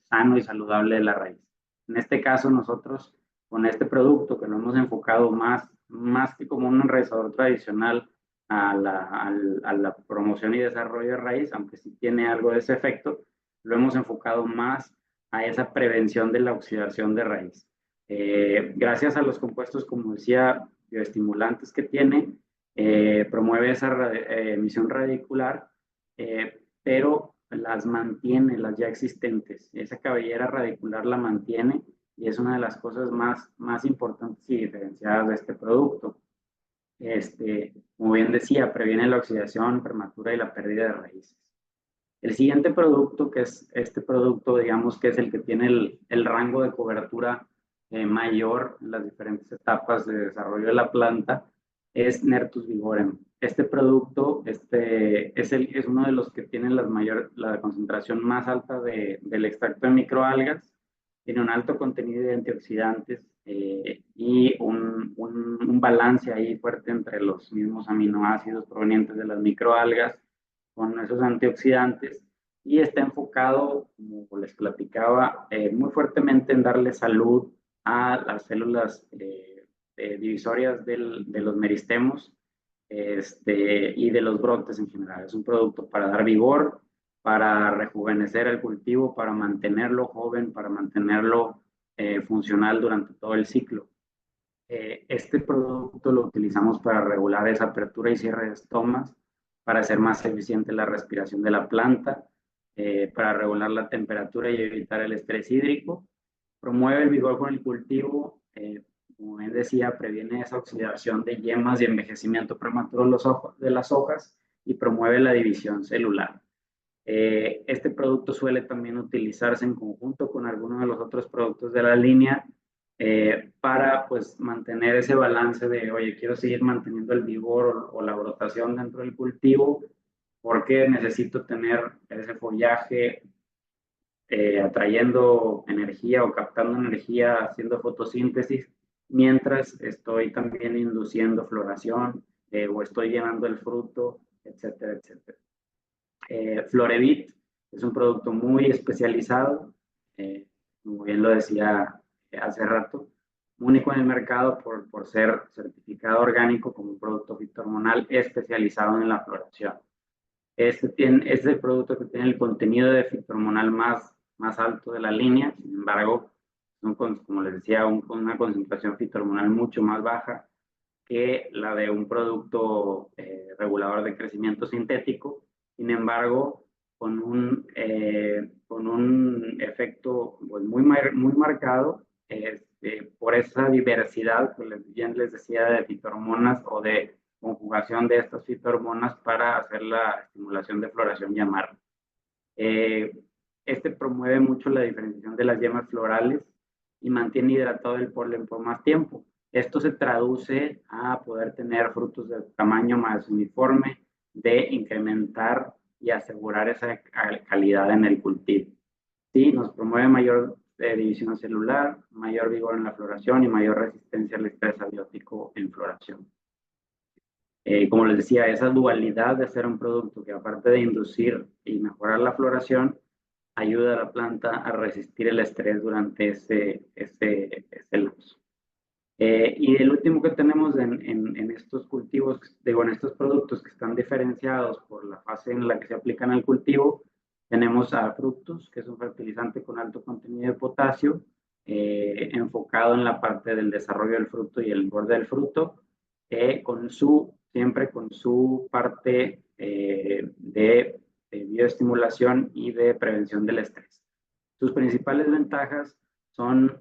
sano y saludable de la raíz. En este caso, nosotros con este producto que lo hemos enfocado más que como un enraizador tradicional a la promoción y desarrollo de raíz, aunque sí tiene algo de ese efecto, lo hemos enfocado más a esa prevención de la oxidación de raíz. Gracias a los compuestos, como decía, bioestimulantes que tiene, promueve esa emisión radicular, pero las mantiene, las ya existentes. Esa cabellera radicular la mantiene y es una de las cosas más importantes y diferenciadas de este producto. Como bien decía, previene la oxidación prematura y la pérdida de raíces. El siguiente producto, que es este producto, digamos que es el que tiene el rango de cobertura mayor en las diferentes etapas de desarrollo de la planta, es Nertus vigorem. Este producto es uno de los que tiene la concentración más alta del extracto de microalgas, tiene un alto contenido de antioxidantes y un balance ahí fuerte entre los mismos aminoácidos provenientes de las microalgas con esos antioxidantes y está enfocado, como les platicaba, muy fuertemente en darle salud a las células divisorias de los meristemos y de los brotes en general. Es un producto para dar vigor, para rejuvenecer el cultivo, para mantenerlo joven, para mantenerlo funcional durante todo el ciclo. Este producto lo utilizamos para regular esa apertura y cierre de estomas, para hacer más eficiente la respiración de la planta, para regular la temperatura y evitar el estrés hídrico. Promueve el vigor con el cultivo, como bien decía, previene esa oxidación de yemas y envejecimiento prematuro de las hojas y promueve la división celular. Este producto suele también utilizarse en conjunto con algunos de los otros productos de la línea para pues mantener ese balance de, oye, quiero seguir manteniendo el vigor o la brotación dentro del cultivo porque necesito tener ese follaje atrayendo energía o captando energía haciendo fotosíntesis mientras estoy también induciendo floración o estoy llenando el fruto, etcétera, etcétera. Florevit es un producto muy especializado, como bien lo decía hace rato, único en el mercado por ser certificado orgánico como un producto fitohormonal especializado en la floración. Es el producto que tiene el contenido de fitohormonal más alto de la línea, sin embargo, como les decía, una concentración fitohormonal mucho más baja que la de un producto regulador de crecimiento sintético. Sin embargo, con un efecto pues, muy marcado por esa diversidad que bien les decía de fitohormonas o de conjugación de estas fitohormonas para hacer la estimulación de floración y amarre. Este promueve mucho la diferenciación de las yemas florales y mantiene hidratado el polen por más tiempo. Esto se traduce a poder tener frutos de tamaño más uniforme, de incrementar y asegurar esa calidad en el cultivo. Sí, nos promueve mayor división celular, mayor vigor en la floración y mayor resistencia al estrés abiótico en floración. Como les decía, esa dualidad de hacer un producto que aparte de inducir y mejorar la floración, ayuda a la planta a resistir el estrés durante ese lapso. Y el último que tenemos en estos cultivos, digo, en estos productos que están diferenciados por la fase en la que se aplican al cultivo, tenemos a Fructus, que es un fertilizante con alto contenido de potasio, enfocado en la parte del desarrollo del fruto y el borde del fruto, siempre con su parte de bioestimulación y de prevención del estrés. Sus principales ventajas son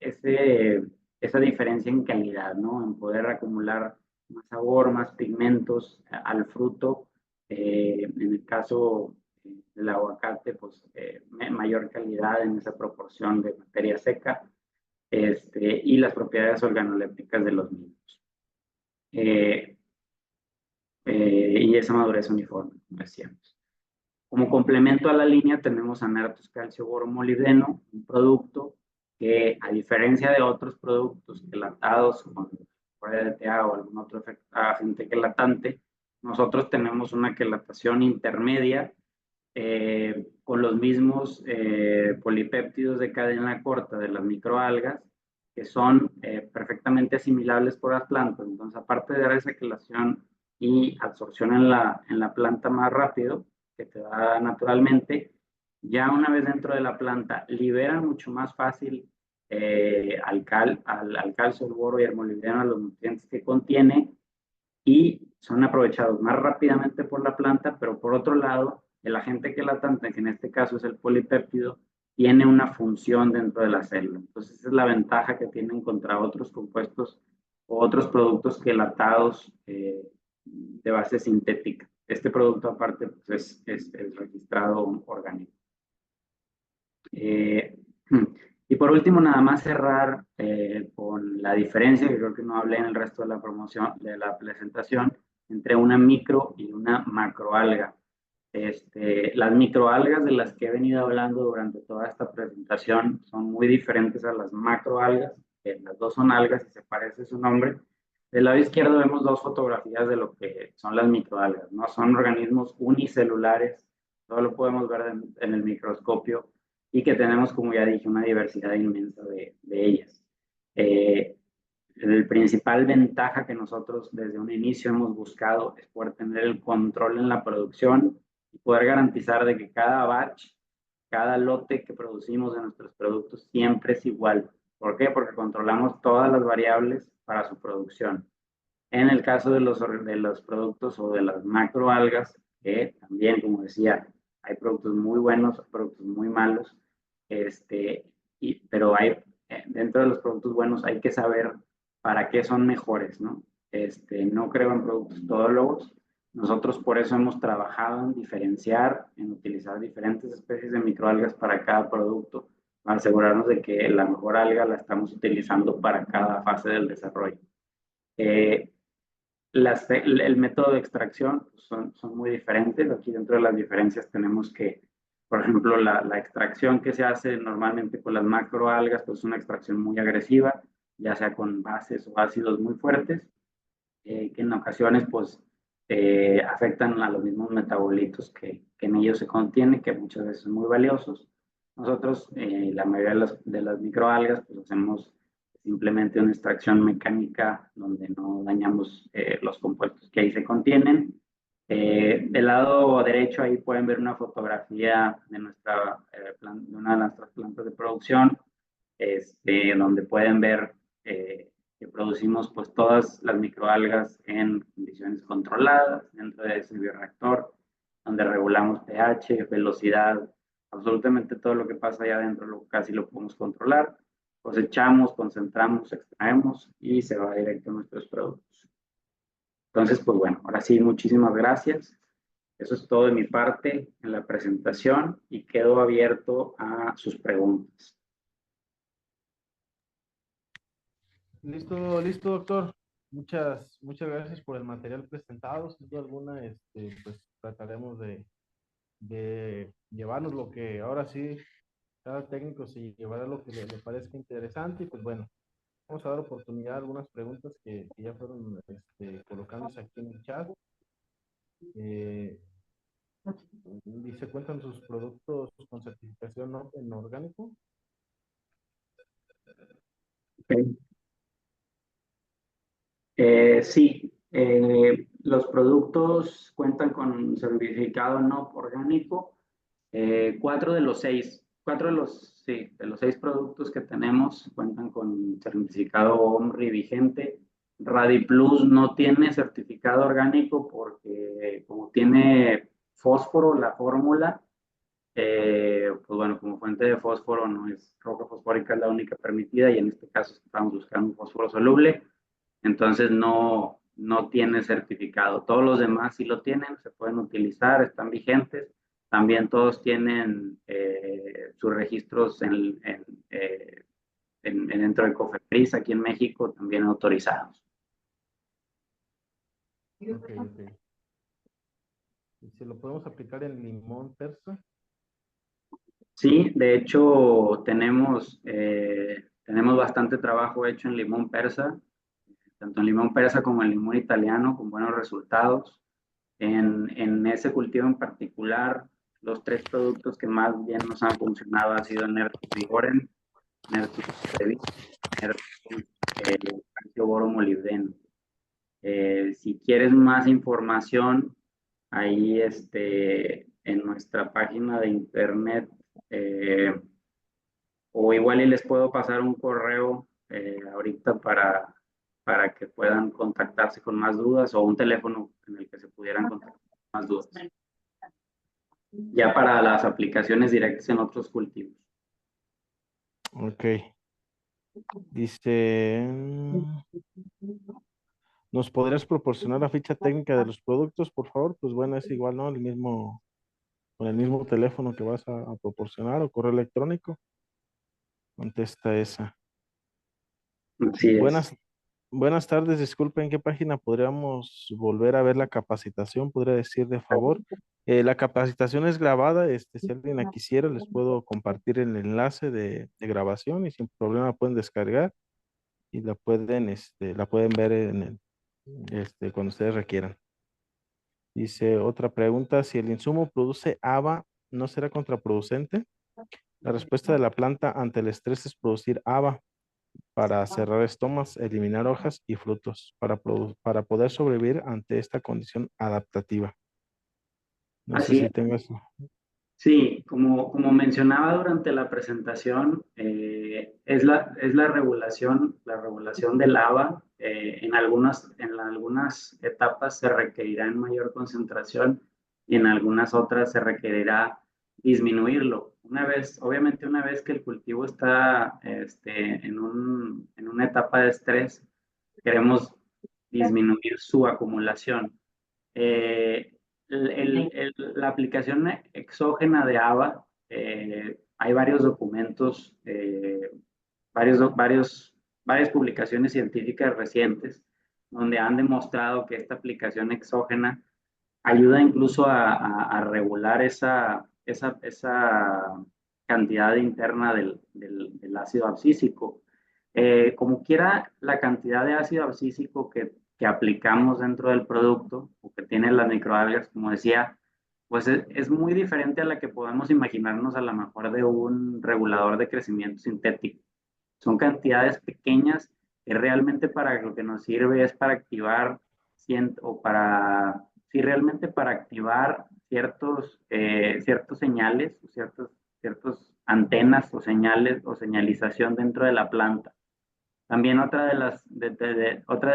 esa diferencia en calidad, ¿no? En poder acumular más sabor, más pigmentos al fruto. En el caso del aguacate, pues mayor calidad en esa proporción de materia seca. y las propiedades organolépticas de los mismos. Y esa madurez uniforme, como decíamos. Como complemento a la línea tenemos Anertos Calcio Boro Molibdeno, un producto que, a diferencia de otros productos quelatados con DTA o algún otro agente quelatante, nosotros tenemos una quelatación intermedia con los mismos polipéptidos de cadena corta de las microalgas, que son perfectamente asimilables por las plantas. Entonces, aparte de dar esa quelación y absorción en la planta más rápido, que te da naturalmente, ya una vez dentro de la planta, liberan mucho más fácil al calcio, al boro y al molibdeno, a los nutrientes que contiene, y son aprovechados más rápidamente por la planta, pero por otro lado, el agente quelatante, que en este caso es el polipéptido, tiene una función dentro de la célula. Entonces, esa es la ventaja que tienen contra otros compuestos o otros productos quelatados de base sintética. Este producto, aparte, pues es registrado orgánico. Y por último, nada más cerrar con la diferencia, que creo que no hablé en el resto de la promoción, de la presentación, entre una micro y una macroalga. Las microalgas de las que he venido hablando durante toda esta presentación son muy diferentes a las macroalgas, que las dos son algas y se parece su nombre. Del lado izquierdo vemos dos fotografías de lo que son las microalgas, ¿no? Son organismos unicelulares, todo lo podemos ver en el microscopio, y que tenemos, como ya dije, una diversidad inmensa de ellas. La principal ventaja que nosotros desde un inicio hemos buscado es poder tener el control en la producción y poder garantizar de que cada batch, cada lote que producimos de nuestros productos siempre es igual. ¿Por qué? Porque controlamos todas las variables para su producción. En el caso de los productos o de las macroalgas, que también, como decía, hay productos muy buenos, productos muy malos, pero dentro de los productos buenos hay que saber para qué son mejores, ¿no? No creo en productos todólogos. Nosotros por eso hemos trabajado en diferenciar, en utilizar diferentes especies de microalgas para cada producto, para asegurarnos de que la mejor alga la estamos utilizando para cada fase del desarrollo. El método de extracción pues, son muy diferentes. Aquí dentro de las diferencias tenemos que, por ejemplo, la extracción que se hace normalmente con las macroalgas, pues es una extracción muy agresiva, ya sea con bases o ácidos muy fuertes, que en ocasiones pues afectan a los mismos metabolitos que en ellos se contienen, que muchas veces son muy valiosos. Nosotros, la mayoría de las microalgas, pues hacemos simplemente una extracción mecánica donde no dañamos los compuestos que ahí se contienen. Del lado derecho ahí pueden ver una fotografía de de una de nuestras plantas de producción, donde pueden ver que producimos pues todas las microalgas en condiciones controladas dentro de ese bioreactor, donde regulamos pH, velocidad, absolutamente todo lo que pasa allá adentro casi lo podemos controlar. Cosechamos, concentramos, extraemos y se va directo a nuestros productos. Entonces, pues bueno, ahora sí, muchísimas gracias. Eso es todo de mi parte en la presentación y quedo abierto a sus preguntas. Listo, listo, doctor. Muchas gracias por el material presentado. Sin duda alguna, pues trataremos de llevarnos lo que ahora sí, cada técnico se llevará lo que le parezca interesante. Y pues bueno, vamos a dar oportunidad a algunas preguntas que ya fueron colocándose aquí en el chat. Dice, ¿cuentan sus productos con certificación no en orgánico? Okay. Sí, los productos cuentan con certificado no orgánico. De los seis productos que tenemos cuentan con certificado OMRI vigente. RadiPlus no tiene certificado orgánico porque como tiene fósforo la fórmula, pues bueno, como fuente de fósforo no es roca fosfórica, es la única permitida y en este caso estamos buscando un fósforo soluble, entonces no tiene certificado. Todos los demás sí lo tienen, se pueden utilizar, están vigentes. También todos tienen sus registros en dentro de COFEPRIS aquí en México también autorizados. Ok, ok. ¿Y si lo podemos aplicar en limón persa? Sí, de hecho tenemos bastante trabajo hecho en limón persa, tanto en limón persa como en limón italiano, con buenos resultados. En ese cultivo en particular, los tres productos que más bien nos han funcionado han sido Nertus vigorem, Nertus brevis, Nertus calcio boro molibdeno. Si quieres más información, ahí en nuestra página de internet, eh, o igual y les puedo pasar un correo ahorita para que puedan contactarse con más dudas o un teléfono en el que se pudieran contactar con más dudas. Ya para las aplicaciones directas en otros cultivos. Ok. Dice, ¿nos podrías proporcionar la ficha técnica de los productos, por favor? Pues bueno, es igual, ¿no? Con el mismo teléfono que vas a proporcionar o correo electrónico. Contesta esa. Así es. Buenas, buenas tardes, disculpen, ¿en qué página podríamos volver a ver la capacitación? ¿Podría decir de favor? La capacitación es grabada, si alguien la quisiera, les puedo compartir el enlace de grabación y sin problema pueden descargar y la pueden ver cuando ustedes requieran. Dice otra pregunta, si el insumo produce haba, ¿no será contraproducente? La respuesta de la planta ante el estrés es producir haba para cerrar estomas, eliminar hojas y frutos, para poder sobrevivir ante esta condición adaptativa. No sé Así si es. tengas... Sí, como mencionaba durante la presentación, es la regulación del ABA. En algunas etapas se requerirá en mayor concentración y en algunas otras se requerirá disminuirlo. Obviamente una vez que el cultivo está en una etapa de estrés, queremos disminuir su acumulación. Eh, la aplicación exógena de ABA, hay varios documentos, varias publicaciones científicas recientes donde han demostrado que esta aplicación exógena ayuda incluso a regular esa cantidad interna del ácido abscísico. Como quiera, la cantidad de ácido abscísico que aplicamos dentro del producto o que tienen las microalgas, como decía, pues es muy diferente a la que podemos imaginarnos a lo mejor de un regulador de crecimiento sintético. Son cantidades pequeñas que realmente para lo que nos sirve es para activar o para, sí, realmente para activar ciertos señales, ciertos antenas o señales o señalización dentro de la planta. También otra de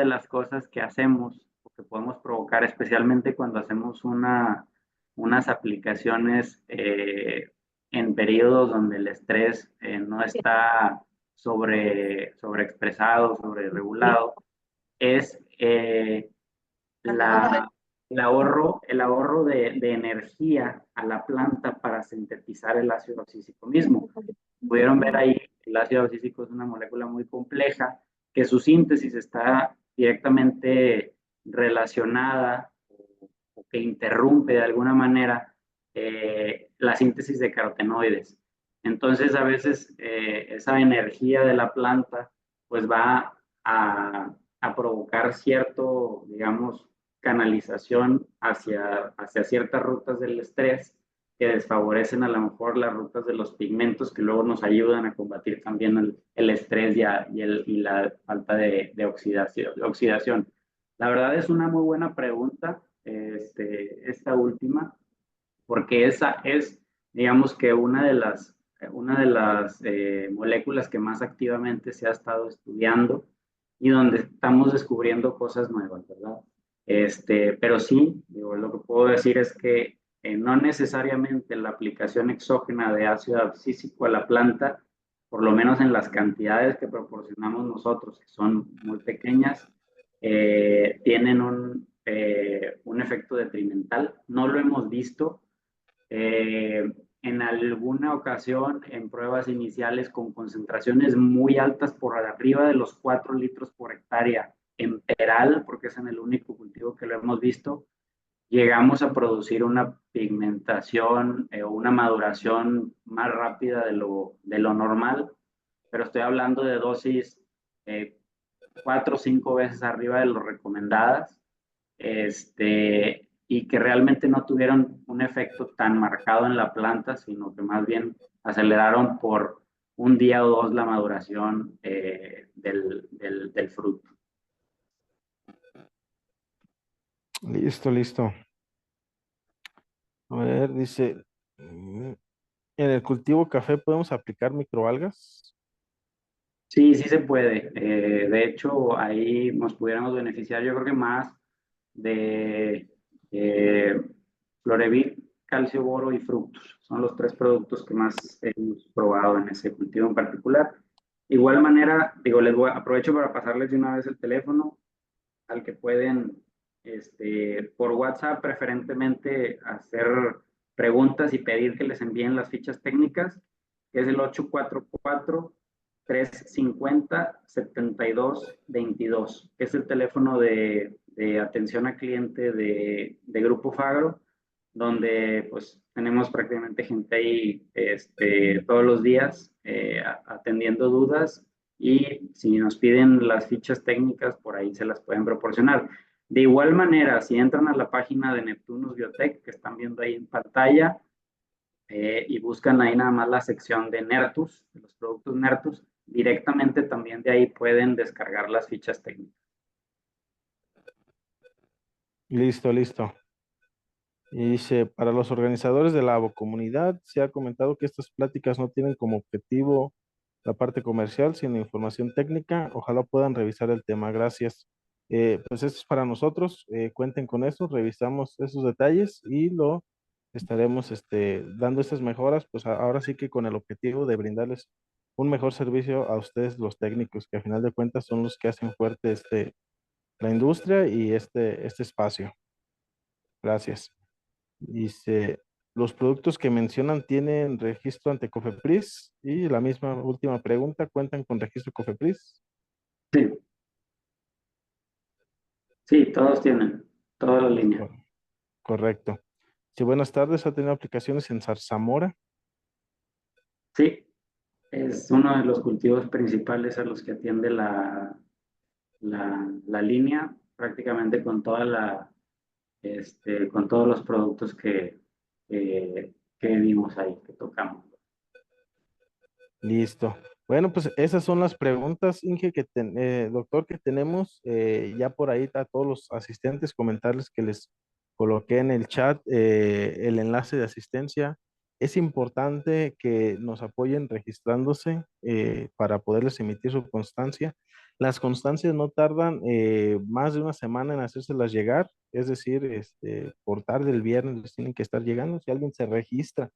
las cosas que hacemos o que podemos provocar, especialmente cuando hacemos unas aplicaciones en periodos donde el estrés no está sobreexpresado, sobre regulado, es el ahorro de energía a la planta para sintetizar el ácido abscísico mismo. Pudieron ver ahí que el ácido abscísico es una molécula muy compleja, que su síntesis está directamente relacionada o que interrumpe de alguna manera la síntesis de carotenoides. Entonces, a veces esa energía de la planta pues va a provocar cierto, digamos, canalización hacia ciertas rutas del estrés que desfavorecen a lo mejor las rutas de los pigmentos que luego nos ayudan a combatir también el estrés y la falta de oxidación. La verdad es una muy buena pregunta, esta última, porque esa es, digamos que una de las moléculas que más activamente se ha estado estudiando y donde estamos descubriendo cosas nuevas, ¿verdad? Pero sí, digo, lo que puedo decir es que no necesariamente la aplicación exógena de ácido abscísico a la planta, por lo menos en las cantidades que proporcionamos nosotros, que son muy pequeñas, tienen un efecto detrimental. No lo hemos visto. en alguna ocasión en pruebas iniciales con concentraciones muy altas por arriba de los 4 litros por hectárea en peral, porque es en el único cultivo que lo hemos visto, llegamos a producir una pigmentación o una maduración más rápida de lo normal, pero estoy hablando de dosis 4 o 5 veces arriba de lo recomendadas, y que realmente no tuvieron un efecto tan marcado en la planta, sino que más bien aceleraron por un día o dos la maduración del fruto. Listo, listo. A ver, dice, ¿en el cultivo café podemos aplicar microalgas? Sí, sí se puede. De hecho, ahí nos pudiéramos beneficiar, yo creo que más de eh, Florevit, calcio, boro y fructus. Son los 3 productos que más hemos probado en ese cultivo en particular. Igual manera, digo, aprovecho para pasarles de una vez el teléfono al que pueden, por WhatsApp, preferentemente hacer preguntas y pedir que les envíen las fichas técnicas, que es el 844-350-7222, que es el teléfono de atención al cliente de Grupo Fagro, donde pues tenemos prácticamente gente ahí todos los días atendiendo dudas, y si nos piden las fichas técnicas, por ahí se las pueden proporcionar. De igual manera, si entran a la página de Neptunus Biotech, que están viendo ahí en pantalla, y buscan ahí nada más la sección de Nertus, de los productos Nertus, directamente también de ahí pueden descargar las fichas técnicas. Listo, listo. Y dice, para los organizadores de la comunidad, se ha comentado que estas pláticas no tienen como objetivo la parte comercial, sino información técnica. Ojalá puedan revisar el tema. Gracias. Pues esto es para nosotros. Cuenten con eso, revisamos esos detalles y lo estaremos dando estas mejoras, pues ahora sí que con el objetivo de brindarles un mejor servicio a ustedes, los técnicos, que a final de cuentas son los que hacen fuerte la industria y este espacio. Gracias. Dice, los productos que mencionan tienen registro ante Cofepris, y la misma última pregunta, ¿cuentan con registro Cofepris? Sí, sí, todos tienen, toda la línea. Cor- Correcto. Sí, buenas tardes. ¿Ha tenido aplicaciones en Zarzamora? Sí, es uno de los cultivos principales a los que atiende la línea, prácticamente con con todos los productos que vimos ahí, que tocamos. Listo. Bueno, pues esas son las preguntas, Inge, doctor, que tenemos. Ya por ahí a todos los asistentes comentarles que les coloqué en el chat el enlace de asistencia. Es importante que nos apoyen registrándose para poderles emitir su constancia. Las constancias no tardan más de una semana en hacérselas llegar, es decir, por tarde el viernes les tienen que estar llegando. Si alguien se registra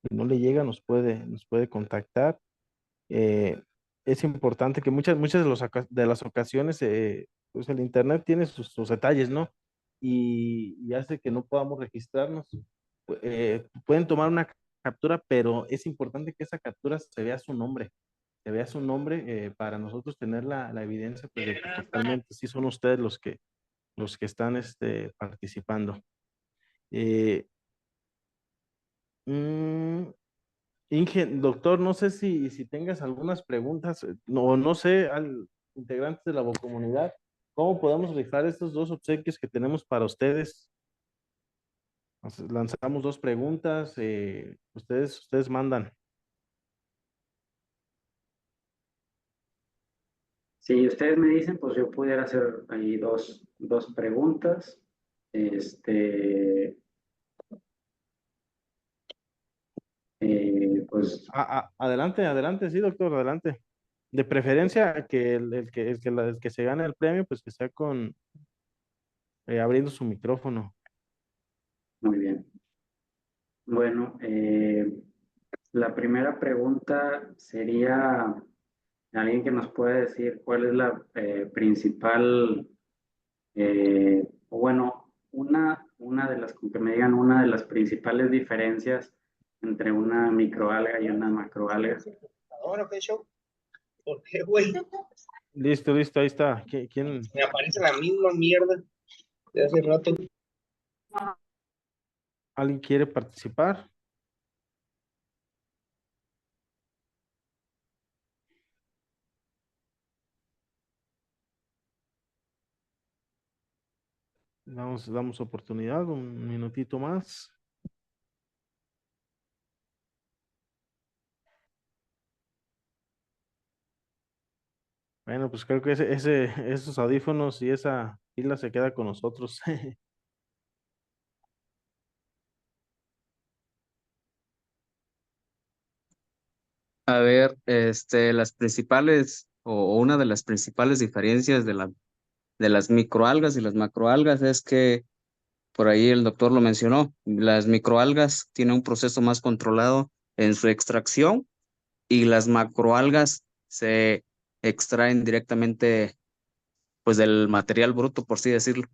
y no le llega, nos puede contactar. eh, es importante que muchas de las ocasiones, pues el internet tiene sus detalles, ¿no? Y hace que no podamos registrarnos. Pueden tomar una captura, pero es importante que esa captura se vea su nombre, para nosotros tener la evidencia, pues, de que totalmente sí son ustedes los que están participando. Eh, mm, doctor, no sé si tengas algunas preguntas, no sé, al integrantes de la comunidad, ¿cómo podemos rifar estos dos obsequios que tenemos para ustedes? Lanzamos dos preguntas, ustedes mandan. Si ustedes me dicen, pues yo pudiera hacer ahí dos preguntas. Este, pues Adelante, adelante, sí, doctor, adelante. De preferencia que el que se gane el premio, pues que sea abriendo su micrófono. muy bien. Bueno, la primera pregunta sería, alguien que nos puede decir cuál es la principal, o bueno, que me digan una de las principales diferencias entre una microalga y una macroalga. Ahora, ¿qué show? ¿Por qué, güey? Listo, listo, ahí está. ¿Quién? Me aparece la misma mierda de hace rato. ¿Alguien quiere participar? Damos oportunidad, un minutito más. Bueno, pues creo que esos audífonos y esa pila se queda con nosotros. A ver, las principales o una de las principales diferencias de las microalgas y las macroalgas es que por ahí el doctor lo mencionó, las microalgas tienen un proceso más controlado en su extracción y las macroalgas se extraen directamente pues del material bruto, por así decirlo.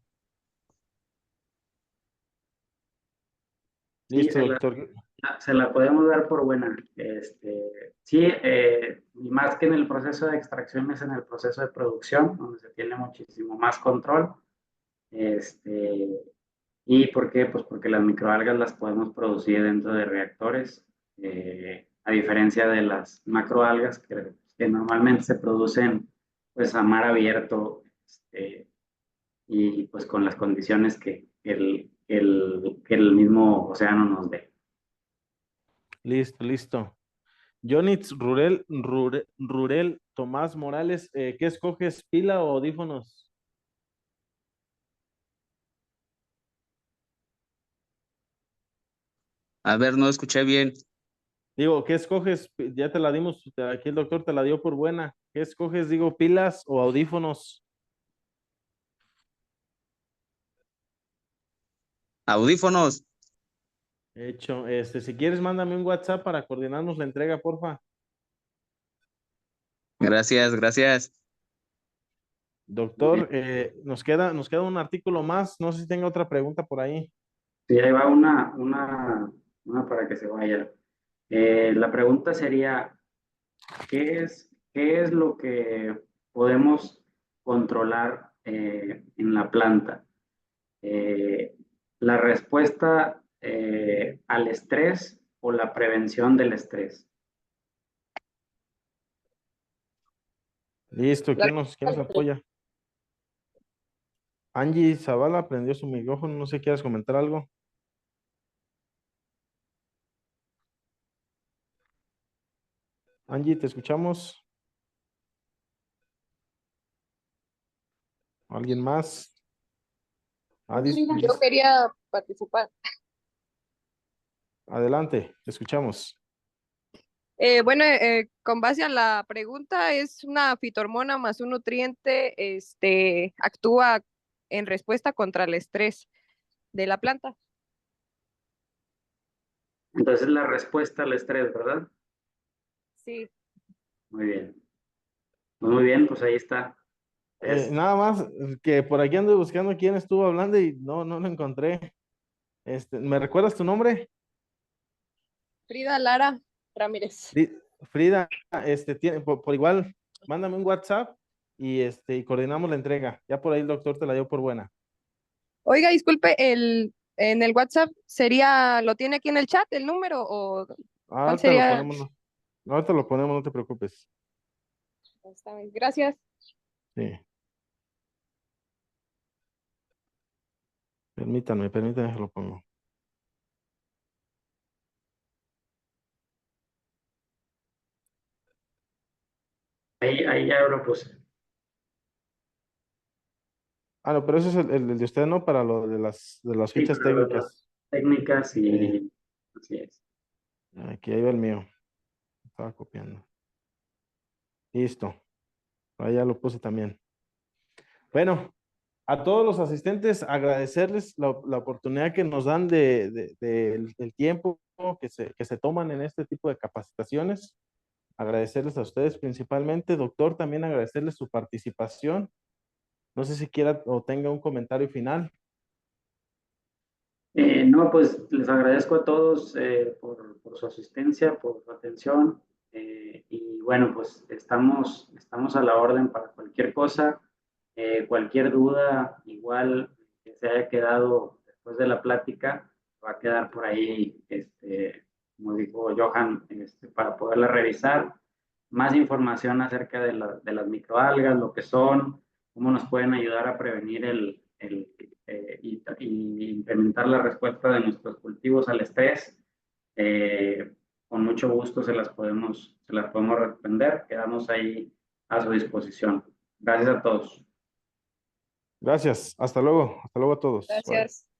Sí, Listo, doctor. se la podemos dar por buena. Sí, y más que en el proceso de extracción es en el proceso de producción, donde se tiene muchísimo más control. Este, ¿Y por qué? Pues porque las microalgas las podemos producir dentro de reactores, a diferencia de las macroalgas que normalmente se producen pues a mar abierto, y pues con las condiciones que el mismo océano nos dé. Listo, listo. Jonitz Rurel Tomás Morales, ¿qué escoges, pila o audífonos? A ver, no escuché bien. Digo, ¿qué escoges? Ya te la dimos, aquí el doctor te la dio por buena. ¿Qué escoges? Digo, pilas o audífonos. Audífonos. Hecho, si quieres, mándame un WhatsApp para coordinarnos la entrega, porfa. Gracias, gracias. Doctor, nos queda un artículo más. No sé si tenga otra pregunta por ahí. Sí, ahí va una para que se vaya. La pregunta sería, qué es lo que podemos controlar en la planta? La respuesta al estrés o la prevención del estrés. Listo, ¿quién nos apoya? Angie Zavala prendió su micrófono, no sé, ¿quieres comentar algo? Angie, ¿te escuchamos? ¿Alguien más? Ah, Yo quería participar. adelante, te escuchamos. Bueno, con base a la pregunta, es una fitohormona más un nutriente, actúa en respuesta contra el estrés de la planta. Entonces la respuesta al estrés, ¿verdad? Sí. Muy bien. Muy bien, pues ahí está. Nada más que por aquí ando buscando quién estuvo hablando y no lo encontré. ¿Me recuerdas tu nombre? Frida Lara Ramírez. Frida, por igual, mándame un WhatsApp y coordinamos la entrega. Ya por ahí el doctor te la dio por buena. Oiga, disculpe, en el WhatsApp sería, ¿lo tiene aquí en el chat el número o cuál Ahorita lo sería? ponemos, ahorita lo ponemos, no te preocupes. Está bien, gracias. Sí, permítanme que lo pongo. Ahí ya lo puse. Ah, no, pero ese es el de usted, ¿no? Para lo de las Sí, fichas para las técnicas. técnicas Sí, y así es. aquí ahí va el mío. Estaba copiando. Listo. Ahí ya lo puse también. Bueno, a todos los asistentes, agradecerles la oportunidad que nos dan el tiempo que se toman en este tipo de capacitaciones. Agradecerles a ustedes principalmente. Doctor, también agradecerles su participación. No sé si quiera o tenga un comentario final. No, pues les agradezco a todos por su asistencia, por su atención. Y bueno, pues estamos a la orden para cualquier cosa, cualquier duda, igual que se haya quedado después de la plática, va a quedar por ahí, como dijo Johan, para poderla revisar. Más información acerca de las microalgas, lo que son, cómo nos pueden ayudar a prevenir y implementar la respuesta de nuestros cultivos al estrés. Con mucho gusto se las podemos responder. Quedamos ahí a su disposición. Gracias a todos. Gracias. Hasta luego. Hasta luego a todos. Bye. Gracias.